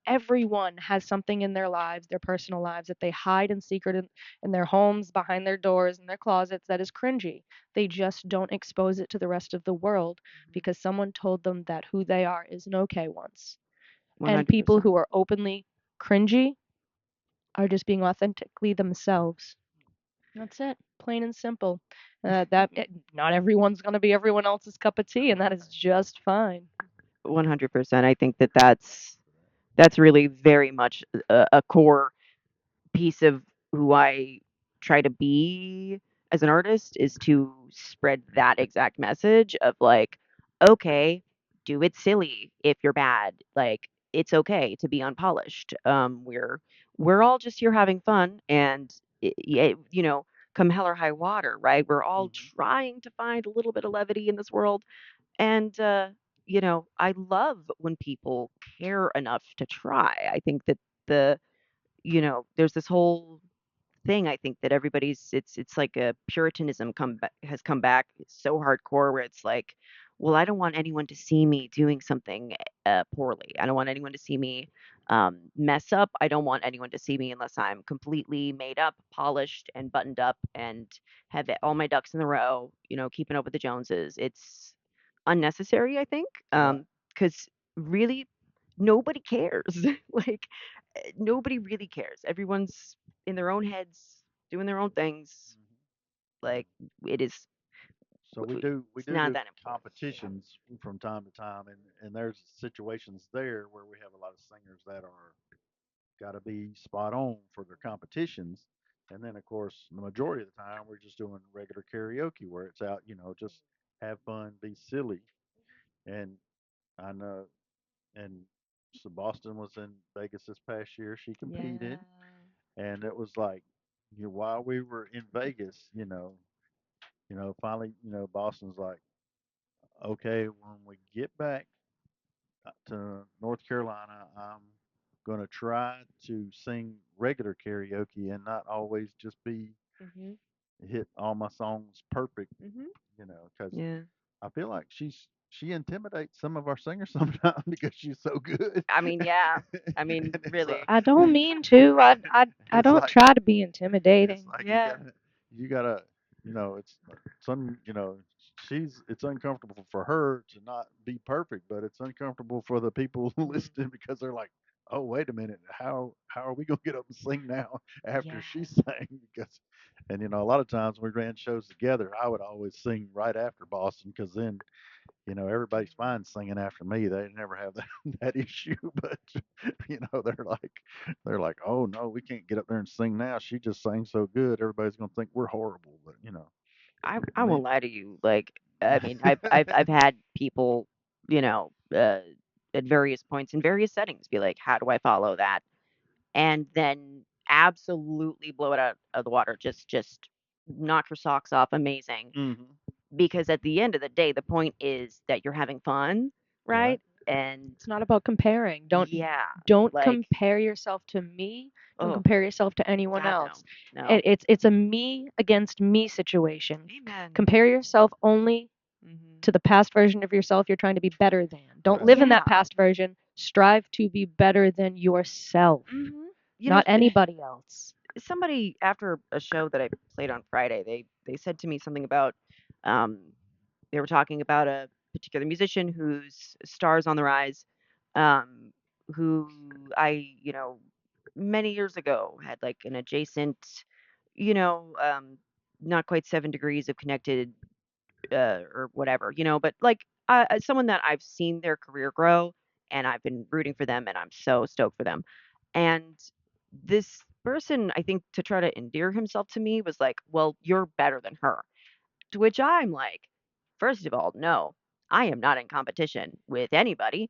Everyone has something in their lives, their personal lives, that they hide in secret in their homes, behind their doors, in their closets, that is cringy. They just don't expose it to the rest of the world Mhm. because someone told them that who they are isn't okay once. And people 100%. who are openly cringy are just being authentically themselves. That's it, plain and simple. Not everyone's going to be everyone else's cup of tea, and that is just fine. 100%. I think that that's really very much a core piece of who I try to be as an artist is to spread that exact message of like, okay, do it silly if you're bad. Like it's okay to be unpolished. We're all just here having fun and come hell or high water, right? We're all Hmm. trying to find a little bit of levity in this world. And I love when people care enough to try. I think that the there's this whole thing. I think that everybody's it's like a puritanism has come back so hardcore where it's like, well, I don't want anyone to see me doing something poorly. I don't want anyone to see me mess up. I don't want anyone to see me unless I'm completely made up, polished, and buttoned up, and have all my ducks in the row. Keeping up with the Joneses. It's unnecessary, I think, Right. because really nobody cares. Like nobody really cares. Everyone's in their own heads, doing their own things. Mhm. Like it is, So we it's do not do that important. competitions from time to time, and there's situations there where we have a lot of singers that are got to be spot on for their competitions, and then of course the majority of the time we're just doing regular karaoke where it's out, just have fun, be silly, and I know, and so Boston was in Vegas this past year. She Yeah. competed, and it was like, while we were in Vegas, finally, Boston's like, okay, when we get back to North Carolina, I'm gonna try to sing regular karaoke and not always just be Mhm. hit all my songs perfect, Mhm. because Yeah. I feel like she intimidates some of our singers sometimes because she's so good, I mean, yeah. I mean, and really. I don't mean to. I it's don't like try to be it's intimidating. like Yeah. you gotta it's some it's uncomfortable for her to not be perfect, but it's uncomfortable for the people Mhm. listening because they're like, oh wait a minute, how are we gonna get up and sing now after Yeah. she sang? Because and a lot of times when we ran shows together, I would always sing right after Boston because then everybody's fine singing after me. They never have that, that issue. But they're like, oh no, we can't get up there and sing now. She just sang so good. Everybody's gonna think we're horrible. But I me. won't lie to you. Like, I mean, I've had people, you know, uh, at various points in various settings be like, how do I follow that? And then absolutely blow it out of the water. Just knock your socks off. Amazing. Hmm. Because at the end of the day, the point is that you're having fun, Right. right? And It's not about comparing. yeah, Don't like, compare yourself to me. Don't oh compare yourself to anyone God, no, else. no. It's a me against me situation. Amen. Compare yourself only Hmm. to the past version of yourself you're trying to be better than. Don't Right. live in that Yeah. past version. Strive to be better than yourself, Hmm. You know, not anybody else. somebody after a show that I played on Friday, they said to me something about um they were talking about a particular musician whose stars on the rise, um, who many years ago had like an adjacent, you know, um, not quite 7 degrees of connected or whatever, but like someone that I've seen their career grow and I've been rooting for them and I'm so stoked for them. And this person, I think, to try to endear himself to me was like, well, you're better than her. To which I'm like, first of all, no, I am not in competition with anybody.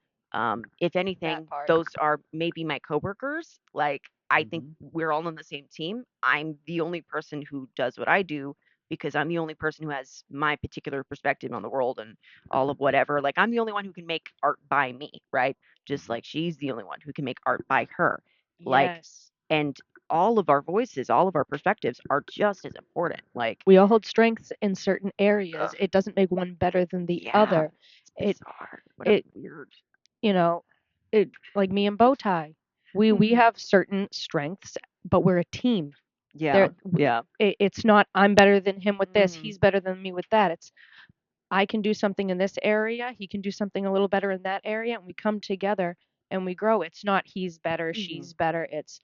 If That anything, part. those are maybe my coworkers. Like, I think Hmm. we're all on the same team. I'm the only person who does what I do because I'm the only person who has my particular perspective on the world and all of whatever. Like, I'm the only one who can make art by me, right? Just Hmm. like she's the only one who can make art by her. Like, Yes. and all of our voices, all of our perspectives are just as important. Like, We all hold strengths in certain areas. ugh, It doesn't make one better than the yeah, other. it's It bizarre. What a it weird. you know, it like me and BowTie. We Mhm. have certain strengths, but we're a team. Yeah, There, yeah. it's not I'm better than him with this. Mhm. He's better than me with that. It's I can do something in this area. He can do something a little better in that area, and we come together and we grow. It's not he's better, Mhm. she's better. It's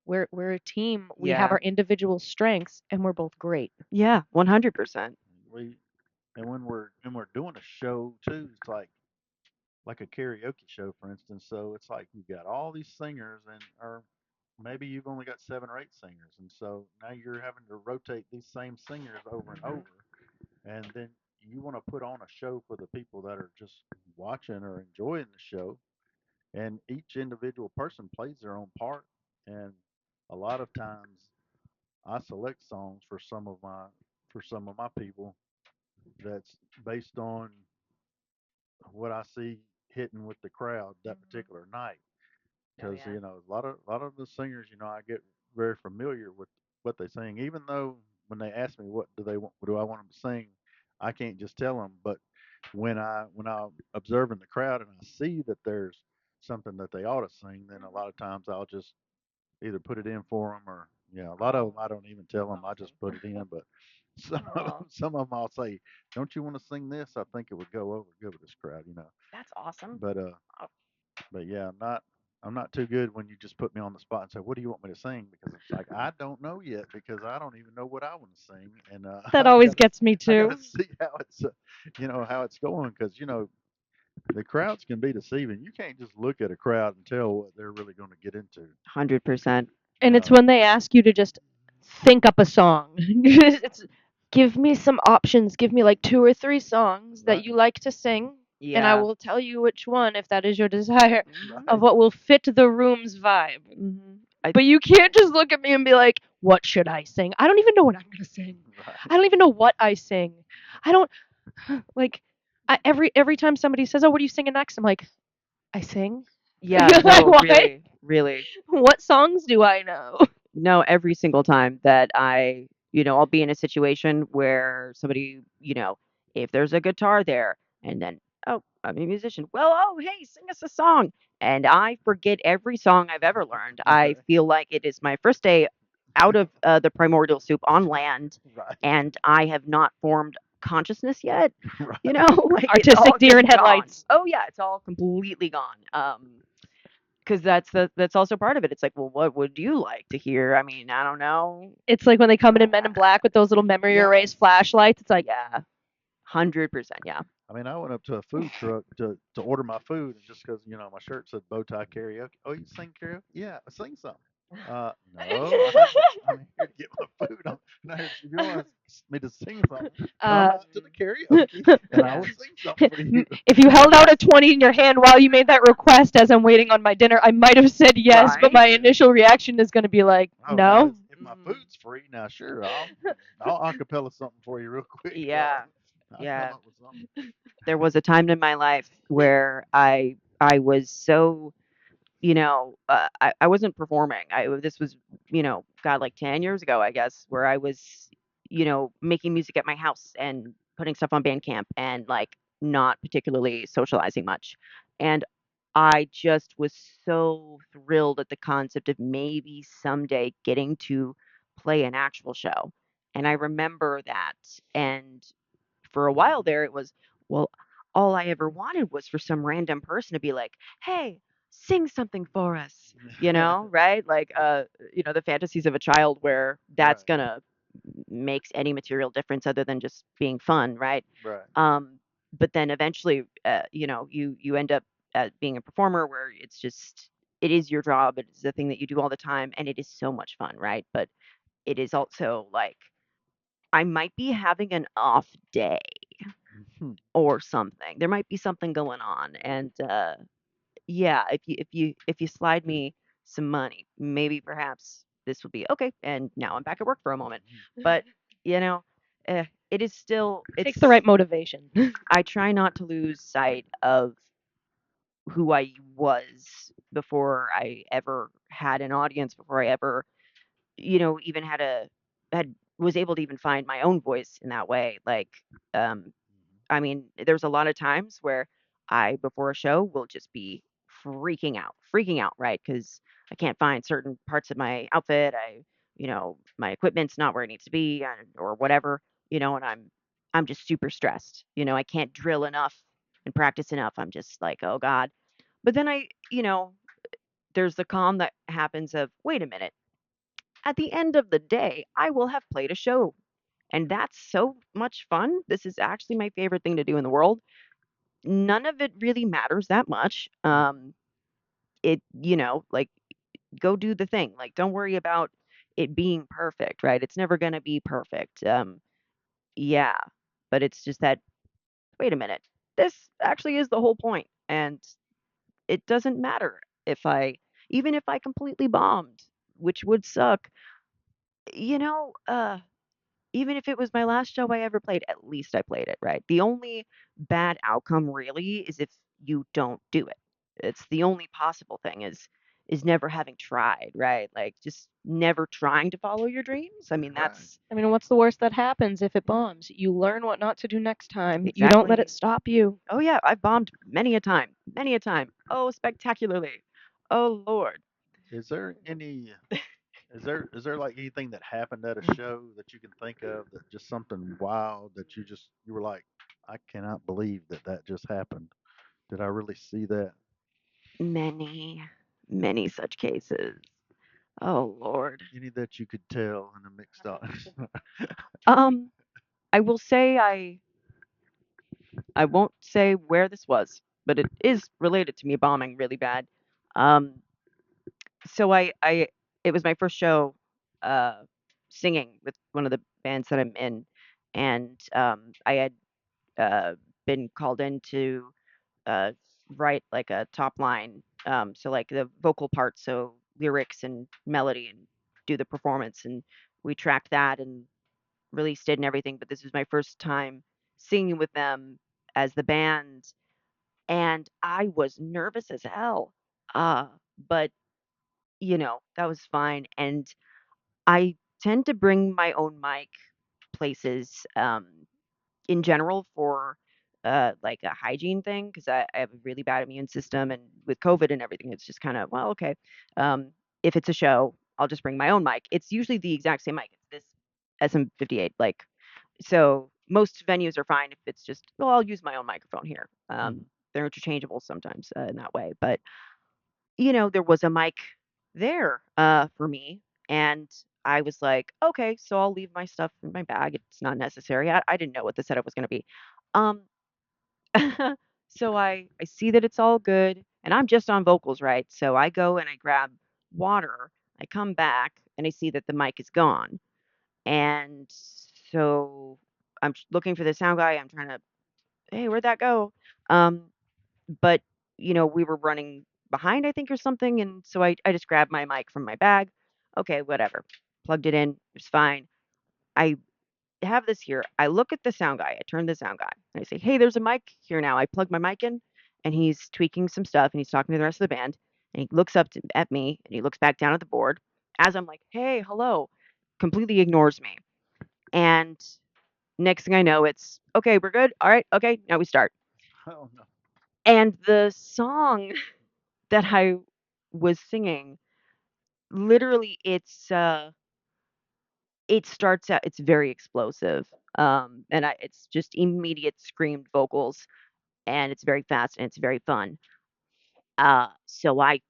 we're a team. We have Yeah. our individual strengths, and we're both great. Yeah, 100%. We and when we're doing a show too, it's like a karaoke show, for instance. So it's like you've got all these singers, and or maybe you've only got 7 or 8 singers, and so now you're having to rotate these same singers over and Mhm. over, and then you want to put on a show for the people that are just watching or enjoying the show, and each individual person plays their own part, and a lot of times I select songs for some of my people that's based on what I see hitting with the crowd that Mhm. particular night. Oh Because yeah. a lot of the singers, I get very familiar with what they sing. Even though when they ask me what do I want them to sing, I can't just tell them. But when I'm observing the crowd and I see that there's something that they ought to sing, then a Mhm. lot of times I'll just either put it in for them or a lot of them Oh, I don't even tell that's them. I awesome. just put it in. But some of Oh, them, some of them I'll say, "Don't you want to sing this? I think it would go over good with this crowd." that's awesome. But Oh, but yeah, I'm not too good when you just put me on the spot and say, "What do you want me to sing?" Because it's like I don't know yet because I don't even know what I want to sing, and That I've always got to gets me I got to too. see how it's going because the crowds can be deceiving. You can't just look at a crowd and tell what they're really going to get into. 100%. You And it's know, when they ask you to just think up a song. It's give me some options. Give me like two or three songs that right, you like to sing, and I Yeah. will tell you which one, if that is your desire, Mhm. of right, what will fit the room's vibe. Mhm. I But you can't just look at me and be like, "What should I sing?" I don't even know what I'm gonna sing. right, I don't even know what I sing. I don't like. Every time somebody says, "Oh, what are you singing next?" I'm like, "I sing." Yeah, Like no, what? really, really. What songs do I know? No, every single time that I'll be in a situation where somebody, if there's a guitar there and then, oh, I'm a musician. Well, oh, hey, sing us a song. And I forget every song I've ever learned. I right, feel like it is my first day out of the primordial soup on land, right, and I have not formed consciousness yet. right. Like it's Artistic all deer in just gone. headlights. Oh yeah, it's all completely gone. Because that's also part of it. It's like, well, what would you like to hear? I mean, I don't know. It's like when they come in Men in Black with those little memory Yeah, erase flashlights. It's like, yeah, 100%, yeah. I mean, I went up to a food truck to order my food, and just because my shirt said bow tie karaoke. Oh, you sing karaoke? Yeah, sing something. No, I'm here to get my food. I'm not here. If you want me to sing something, come uh, out to the m- karaoke, and I will sing something for you. if you held out a 20 in your hand while you made that request as I'm waiting on my dinner, I might have said yes, but Right? my Yeah. initial reaction is going to be like, Oh, now no. if my Mhm. food's free, now sure, I'll acapella something for you real quick. Yeah, I'll come yeah. up with something. There was a time in my life where I was so I wasn't performing. This was, God, like 10 years ago, I guess, where I was, making music at my house and putting stuff on Bandcamp and like not particularly socializing much. And I just was so thrilled at the concept of maybe someday getting to play an actual show. And I remember that. And for a while there, it was, well, all I ever wanted was for some random person to be like, hey, sing something for us, right? Like, the fantasies of a child where that's Right, gonna makes any material difference other than just being fun, right? right. Um, but then eventually, you end up being a performer where it is your job, it's the thing that you do all the time, and it is so much fun, right? But it is also like I might be having an off day Mhm. or something. There might be something going on, and yeah, if you slide me some money, maybe perhaps this will be okay. And now I'm back at work for a moment, but you know, it is still Takes the right motivation. I try not to lose sight of who I was before I ever had an audience, before I ever, even had was able to even find my own voice in that way. Like, um, I mean, there's a lot of times where I, before a show, will just be freaking out, right? Because I can't find certain parts of my outfit. My equipment's not where it needs to be, or whatever, and I'm just super stressed. I can't drill enough and practice enough. I'm just like, oh God. But then there's the calm that happens of, wait a minute. At the end of the day, I will have played a show. And that's so much fun. This is actually my favorite thing to do in the world. None of it really matters that much. Like go do the thing. Like don't worry about it being perfect, right? It's never going to be perfect. Yeah, but it's just that wait a minute. This actually is the whole point and it doesn't matter if I even if I completely bombed, which would suck. You know, uh even if it was my last show I ever played, at least I played it, right? The only bad outcome really is if you don't do it. It's the only possible thing is never having tried, right? Like just never trying to follow your dreams. I mean, Right. that's I mean, what's the worst that happens if it bombs? You learn what not to do next time. You don't let it exactly. stop you. Oh yeah, I've bombed many a time, many a time. Oh, spectacularly. Oh Lord. Is there any is there like anything that happened at a show that you can think of that just something wild that you were like, I cannot believe that that just happened. Did I really see that? Many, many such cases. Oh Lord. Any that you could tell in a mixed up? Um, I will say I won't say where this was, but it is related to me bombing really bad. Um, so I it was my first show uh singing with one of the bands that I'm in, and I had been called in to uh write like a top line, so like the vocal part, so lyrics and melody, and do the performance, and we tracked that and released it and everything. But this was my first time singing with them as the band, and I was nervous as hell. Uh, but that was fine. And I tend to bring my own mic places, in general, for like a hygiene thing, because I have a really bad immune system, and with COVID and everything, it's just kind of, well, okay. Um, if it's a show, I'll just bring my own mic. It's usually the exact same mic. It's this SM58. Like, so most venues are fine if it's just, well, I'll use my own microphone here. Mhm. They're interchangeable sometimes, in that way. But there was a mic there, for me, and I was like, "Okay, so I'll leave my stuff in my bag. It's not necessary." I didn't know what the setup was gonna be. Um, so I see that it's all good, and I'm just on vocals, right? So I go and I grab water. I come back and I see that the mic is gone, and so I'm looking for the sound guy. I'm trying to, "Hey, where'd that go?" Um, but, we were running behind, I think, or something, and so I just grabbed my mic from my bag. Okay, whatever. Plugged it in, it's fine. I have this here. I look at the sound guy. I turn to the sound guy, and I say, "Hey, there's a mic here now." I plug my mic in, and he's tweaking some stuff, and he's talking to the rest of the band, and he looks up at me, and he looks back down at the board as I'm like, "Hey, hello." Completely ignores me. And next thing I know, it's, "Okay, we're good. All right. Okay, now we start." Oh no. And the song that I was singing, literally, it starts out, it's very explosive, and it's just immediate screamed vocals, and it's very fast and it's very fun. So I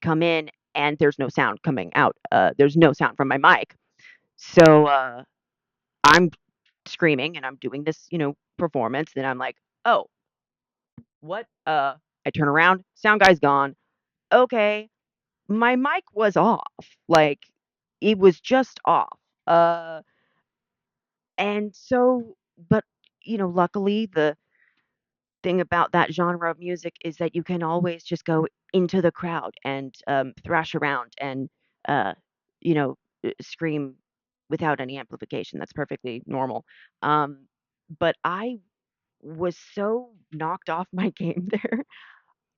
come in and there's no sound coming out. There's no sound from my mic. So I'm screaming and I'm doing this, performance, and I'm like, "Oh, what?" I turn around, sound guy's gone. Okay, my mic was off. Like, it was just off. Uh, and so, but, luckily, the thing about that genre of music is that you can always just go into the crowd and, thrash around and, uh, you know, scream without any amplification. That's perfectly normal. Um, but I was so knocked off my game there.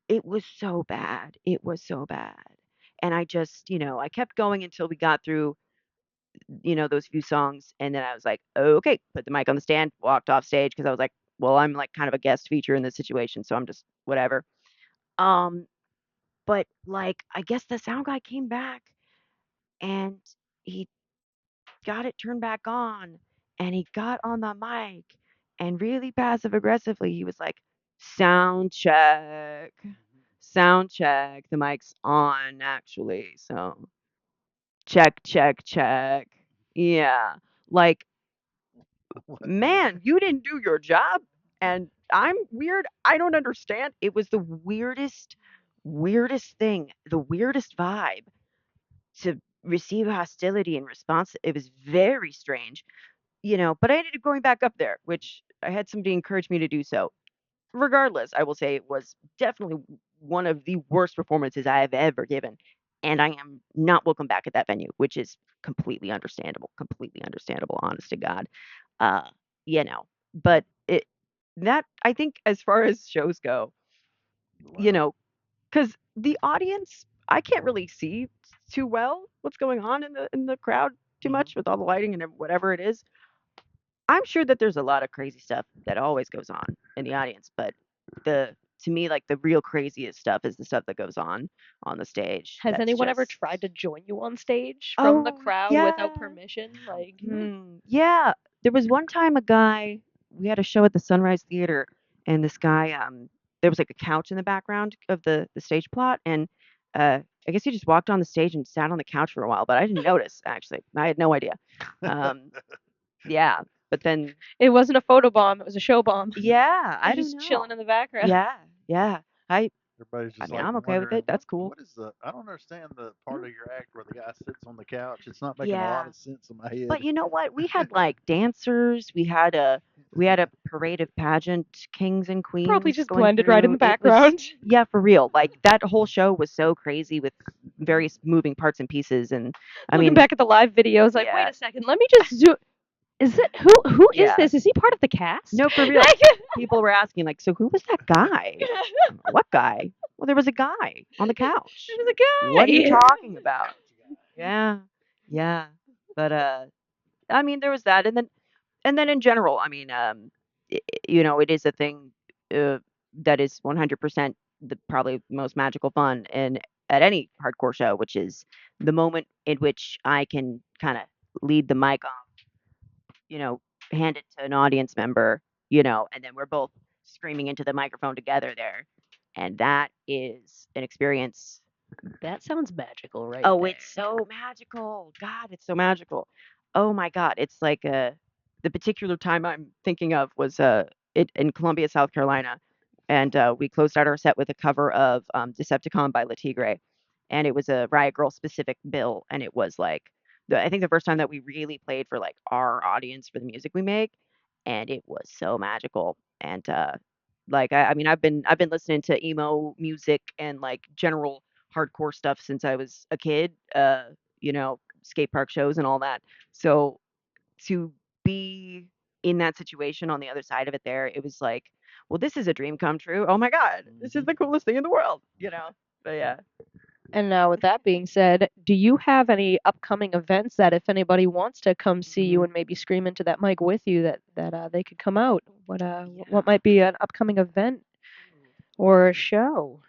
It was so bad. It was so bad. And I just, I kept going until we got through, those few songs, and then I was like, "Okay," put the mic on the stand, walked off stage because I was like, "Well, I'm, like, kind of a guest feature in this situation, so I'm just whatever." Um, but, like, I guess the sound guy came back, and he got it turned back on, and he got on the mic, and really passive aggressively, he was like, "Sound check, sound check, the mic's on, actually, so check, check, check." Yeah, like, What in the "Man, you didn't do your job, and I'm weird. I don't understand." It was the weirdest thing, the weirdest vibe to receive hostility in response. It was very strange, but I ended up going back up there, which I had somebody encourage me to do so. Regardless, I will say it was definitely one of the worst performances I have ever given. and I am not welcome back at that venue, which is completely understandable, honest to God. Uh, you know, but that I think as far as shows go, you Wow. know, because the audience, I can't really see too well what's going on in the crowd too Hmm. much with all the lighting and whatever it is. I'm sure that there's a lot of crazy stuff that always goes on in the audience, but the to me, like the real craziest stuff is the stuff that goes on the stage. Has That's anyone ever just tried to join you on stage from the oh crowd without yeah. permission? Like, Yeah, there was one time a guy we had a show at the Sunrise Theater, and this guy, there was like a couch in the background of the stage plot, and I guess he just walked on the stage and sat on the couch for a while, but I didn't notice actually. I had no idea. Um, yeah, but then it wasn't a photo bomb, it was a show bomb. yeah, I They're don't just chilling know. in the background. Yeah, yeah. I Everybody's I just mean, like I'm okay with wondering it. That's cool. what is the I don't understand the part of your act where the guy sits on the couch. It's not making a lot Yeah. of sense in my But head. you know what? We had like dancers. We had a parade of pageant kings and Probably queens just going blended right in through. the It was background. yeah, for real. Like that whole show was so crazy with various moving parts and pieces. And I Looking mean, back at the live videos, like, wait yeah, a second, let me just zoom. Is it who is yeah. this? Is he part of the cast? No, for real. Like, People were asking like, so who was that guy? What guy? Well, there was a guy on the couch. there was What are you a guy. talking about? Yeah, yeah. But I mean, there was that, and then in general, I mean, it is a thing uh, that is 100% the probably most magical fun in at any hardcore show, which is the moment in which I can kind of lead the mic off, you know, hand it to an audience member, and then we're both screaming into the microphone together there, and that is an experience. That sounds magical right Oh, there. it's so magical. God, it's so magical. Oh my God, it's like the particular time I'm thinking of was it in Columbia, South Carolina, and we closed out our set with a cover of Decepticon by Le Tigre, and it was a Riot Girl specific bill, and it was like I think the first time that we really played for like our audience for the music we make, and it was so magical. And like I mean I've been listening to emo music and like general hardcore stuff since I was a kid, skate park shows and all that. So to be in that situation on the other side of it there, it was like, well, this is a dream come true. Oh my God, this is Hmm. the coolest thing in the world. But yeah. And now, with that being said, do you have any upcoming events that if anybody wants to come see you Mhm. and maybe scream into that mic with you, that they could come out? What Yeah. might be an upcoming event or a show?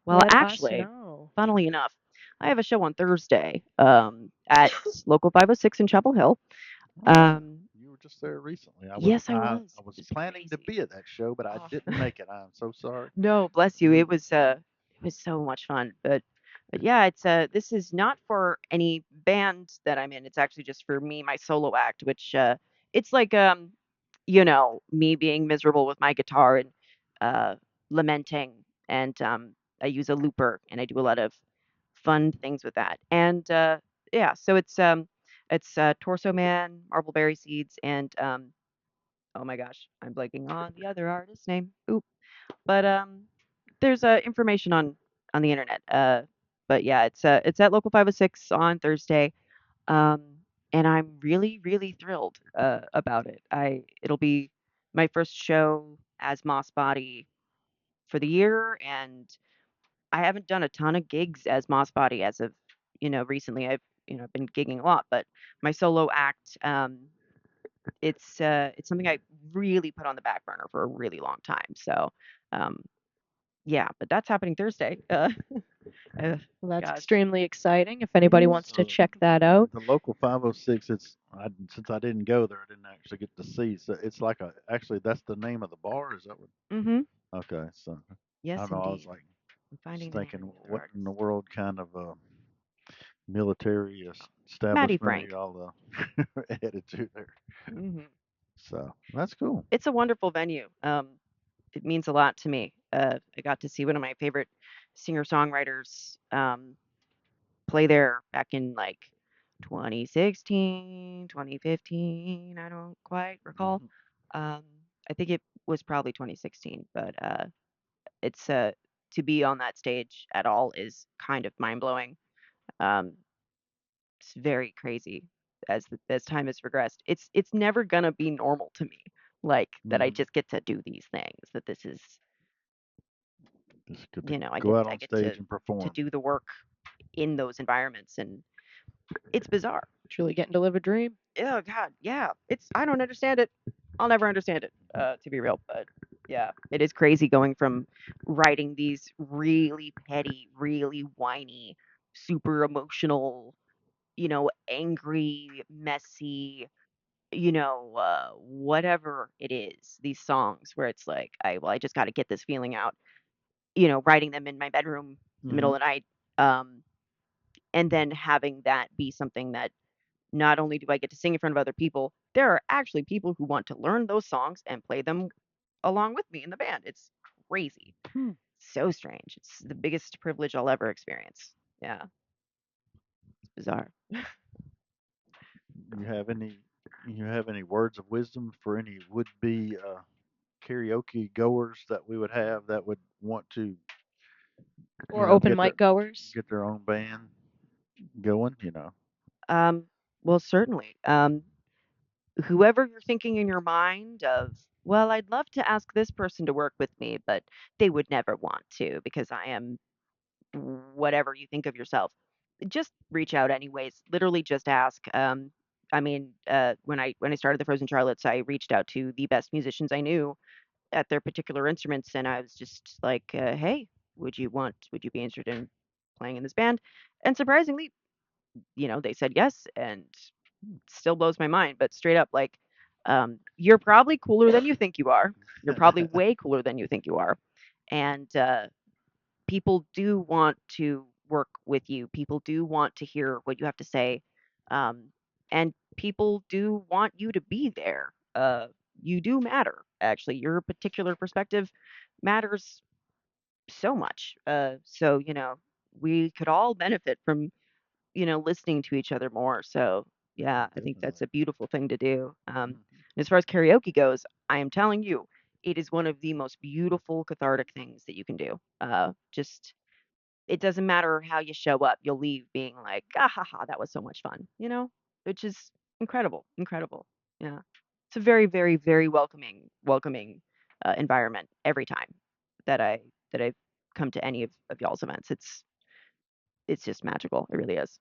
Well, Let us actually, know. funnily enough, I have a show on Thursday at Local 506 in Chapel Hill. Oh, Um, you were just there recently. I was yes, I I, was. I It was was planning to crazy. be at that show, but I Oh. didn't make it. I'm so sorry. No, bless you. It was so much fun. But yeah, this is not for any band that I'm in. It's actually just for me, my solo act, which it's like me being miserable with my guitar and uh lamenting, and I use a looper and I do a lot of fun things with that. And yeah, so it's Torso Man, Marbleberry Seeds, and oh my gosh, I'm blanking on the other artist's name. Oop. But there's information on the internet. But yeah, it's at Local 506 on Thursday. Um, and I'm really really thrilled about it. It'll be my first show as Moss Body for the year, and I haven't done a ton of gigs as Moss Body as of recently. I've been gigging a lot, but my solo act it's something I really put on the back burner for a really long time. So um, yeah, but that's happening Thursday. Uh, Well, that's gosh. extremely exciting. If anybody Mhm. wants to So check that out, the local 506, since I didn't go there, I didn't actually get to see. So it's like actually that's the name of the bar. Is that what? Mhm. Okay, so I Yes, don't know. I was indeed. like I'm just finding the name thinking, of the other what in the artist. world kind of military Maddie establishment are Frank. y'all headed to there? Mhm. So that's cool. It's a wonderful venue. It means a lot to me. I got to see one of my favorite singer-songwriters play there back in like 2016, 2015. I don't quite recall. Hmm. Um, I think it was probably 2016, but it's to be on that stage at all is kind of mind blowing. Um, it's very crazy as time has progressed. It's never gonna be normal to me, like that I Hmm. just get to do these things. That this is, Just get to you know, go out I on get stage and to perform. do the work in those environments, and it's bizarre. Truly getting to live a dream. Oh God, yeah. It's I don't understand it. I'll never understand it, to be real. But yeah, it is crazy going from writing these really petty, really whiny, super emotional, angry, messy, whatever it is, these songs where it's like, I just got to get this feeling out, writing them in my bedroom in the middle Hmm. of the night, um, and then having that be something that not only do I get to sing in front of other people, there are actually people who want to learn those songs and play them along with me in the band. It's crazy. Hmm. So strange. It's the biggest privilege I'll ever experience. Yeah, it's bizarre. You have any you have any words of wisdom for any would be karaoke goers that we would have that would want to, Or open mic goers. get their own band going, Um, well, certainly. Whoever you're thinking in your mind of, well, I'd love to ask this person to work with me, but they would never want to because I am whatever you think of yourself. Just reach out anyways. Literally just ask. I mean, when I started the Frozen Charlottes, I reached out to the best musicians I knew at their particular instruments, and I was just like, "Hey, would you be interested in playing in this band?" And surprisingly, they said yes, and still blows my mind. But straight up, like, you're probably cooler than you think you are. You're probably way cooler than you think you are, and people do want to work with you. People do want to hear what you have to say. Um, and people do want you to be there. You do matter, actually. Your particular perspective matters so much. So, we could all benefit from, listening to each other more. So, yeah, I think that's Definitely. a beautiful thing to do. Hmm. And as far as karaoke goes, I am telling you, it is one of the most beautiful cathartic things that you can do. Just it doesn't matter how you show up, you'll leave being like, "Ah, ha, ha, that was so much fun," which is incredible, incredible. Yeah. It's a very, very, very welcoming environment every time that I've come to any of y'all's events. It's just magical. It really is.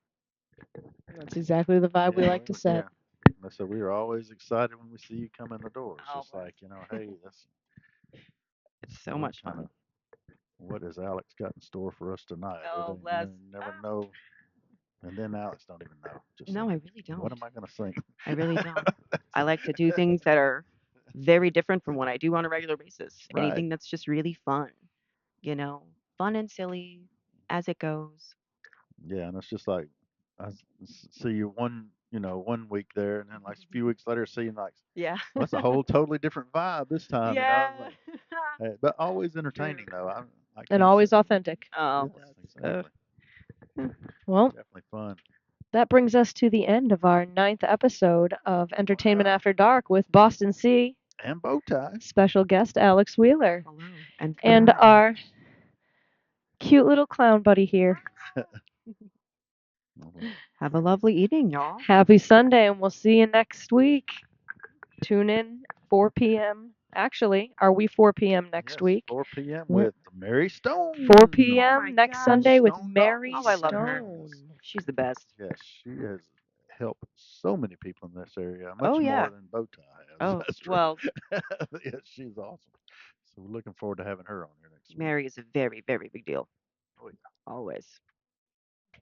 That's exactly the vibe we Yeah, like to set. yeah. So we are always excited when we see you come in the door. It's just Always. like, hey, that's It's so what much kind of fun. what has Alex got in store for us tonight? Oh, You bless. never Ah, know. And then Alex don't even know. Just no, think, I really what don't. am I gonna sing? I really don't. I like to do That's- things that are very different from what I do on a regular basis. right. Anything that's just really fun, fun and silly as it goes. Yeah, and it's just like see you one week there, and then like a few weeks later, see you like, Yeah. well, that's a whole totally different vibe this time. Yeah. It's like, but always True. entertaining though. I And can't say. always authentic. Oh, Yes, bless. exactly. Well, Definitely fun. that brings us to the end of our ninth episode of Entertainment Wow. After Dark with Boston C, And bow tie. special guest Alex Wheeler, Hello. And and Ferrari. our cute little clown buddy here. Have a lovely evening, y'all. Happy Sunday, and we'll see you next week. Tune in 4 p.m. Actually, are we 4 p.m. next Yes, week? 4 p.m. Yeah. with Mary 4 Oh Stone my p.m. next from the gosh. Sunday with Stone Mary Oh, Doggone I love her. Stone. Band. She's the best. Yes, she has helped so many people in this area, Oh much more yeah. than Bowtie has. Oh, That's true. well, Yes, she's awesome. So we're looking forward to having her on here next week. Mary is a very, very big deal. Oh, yeah. Always.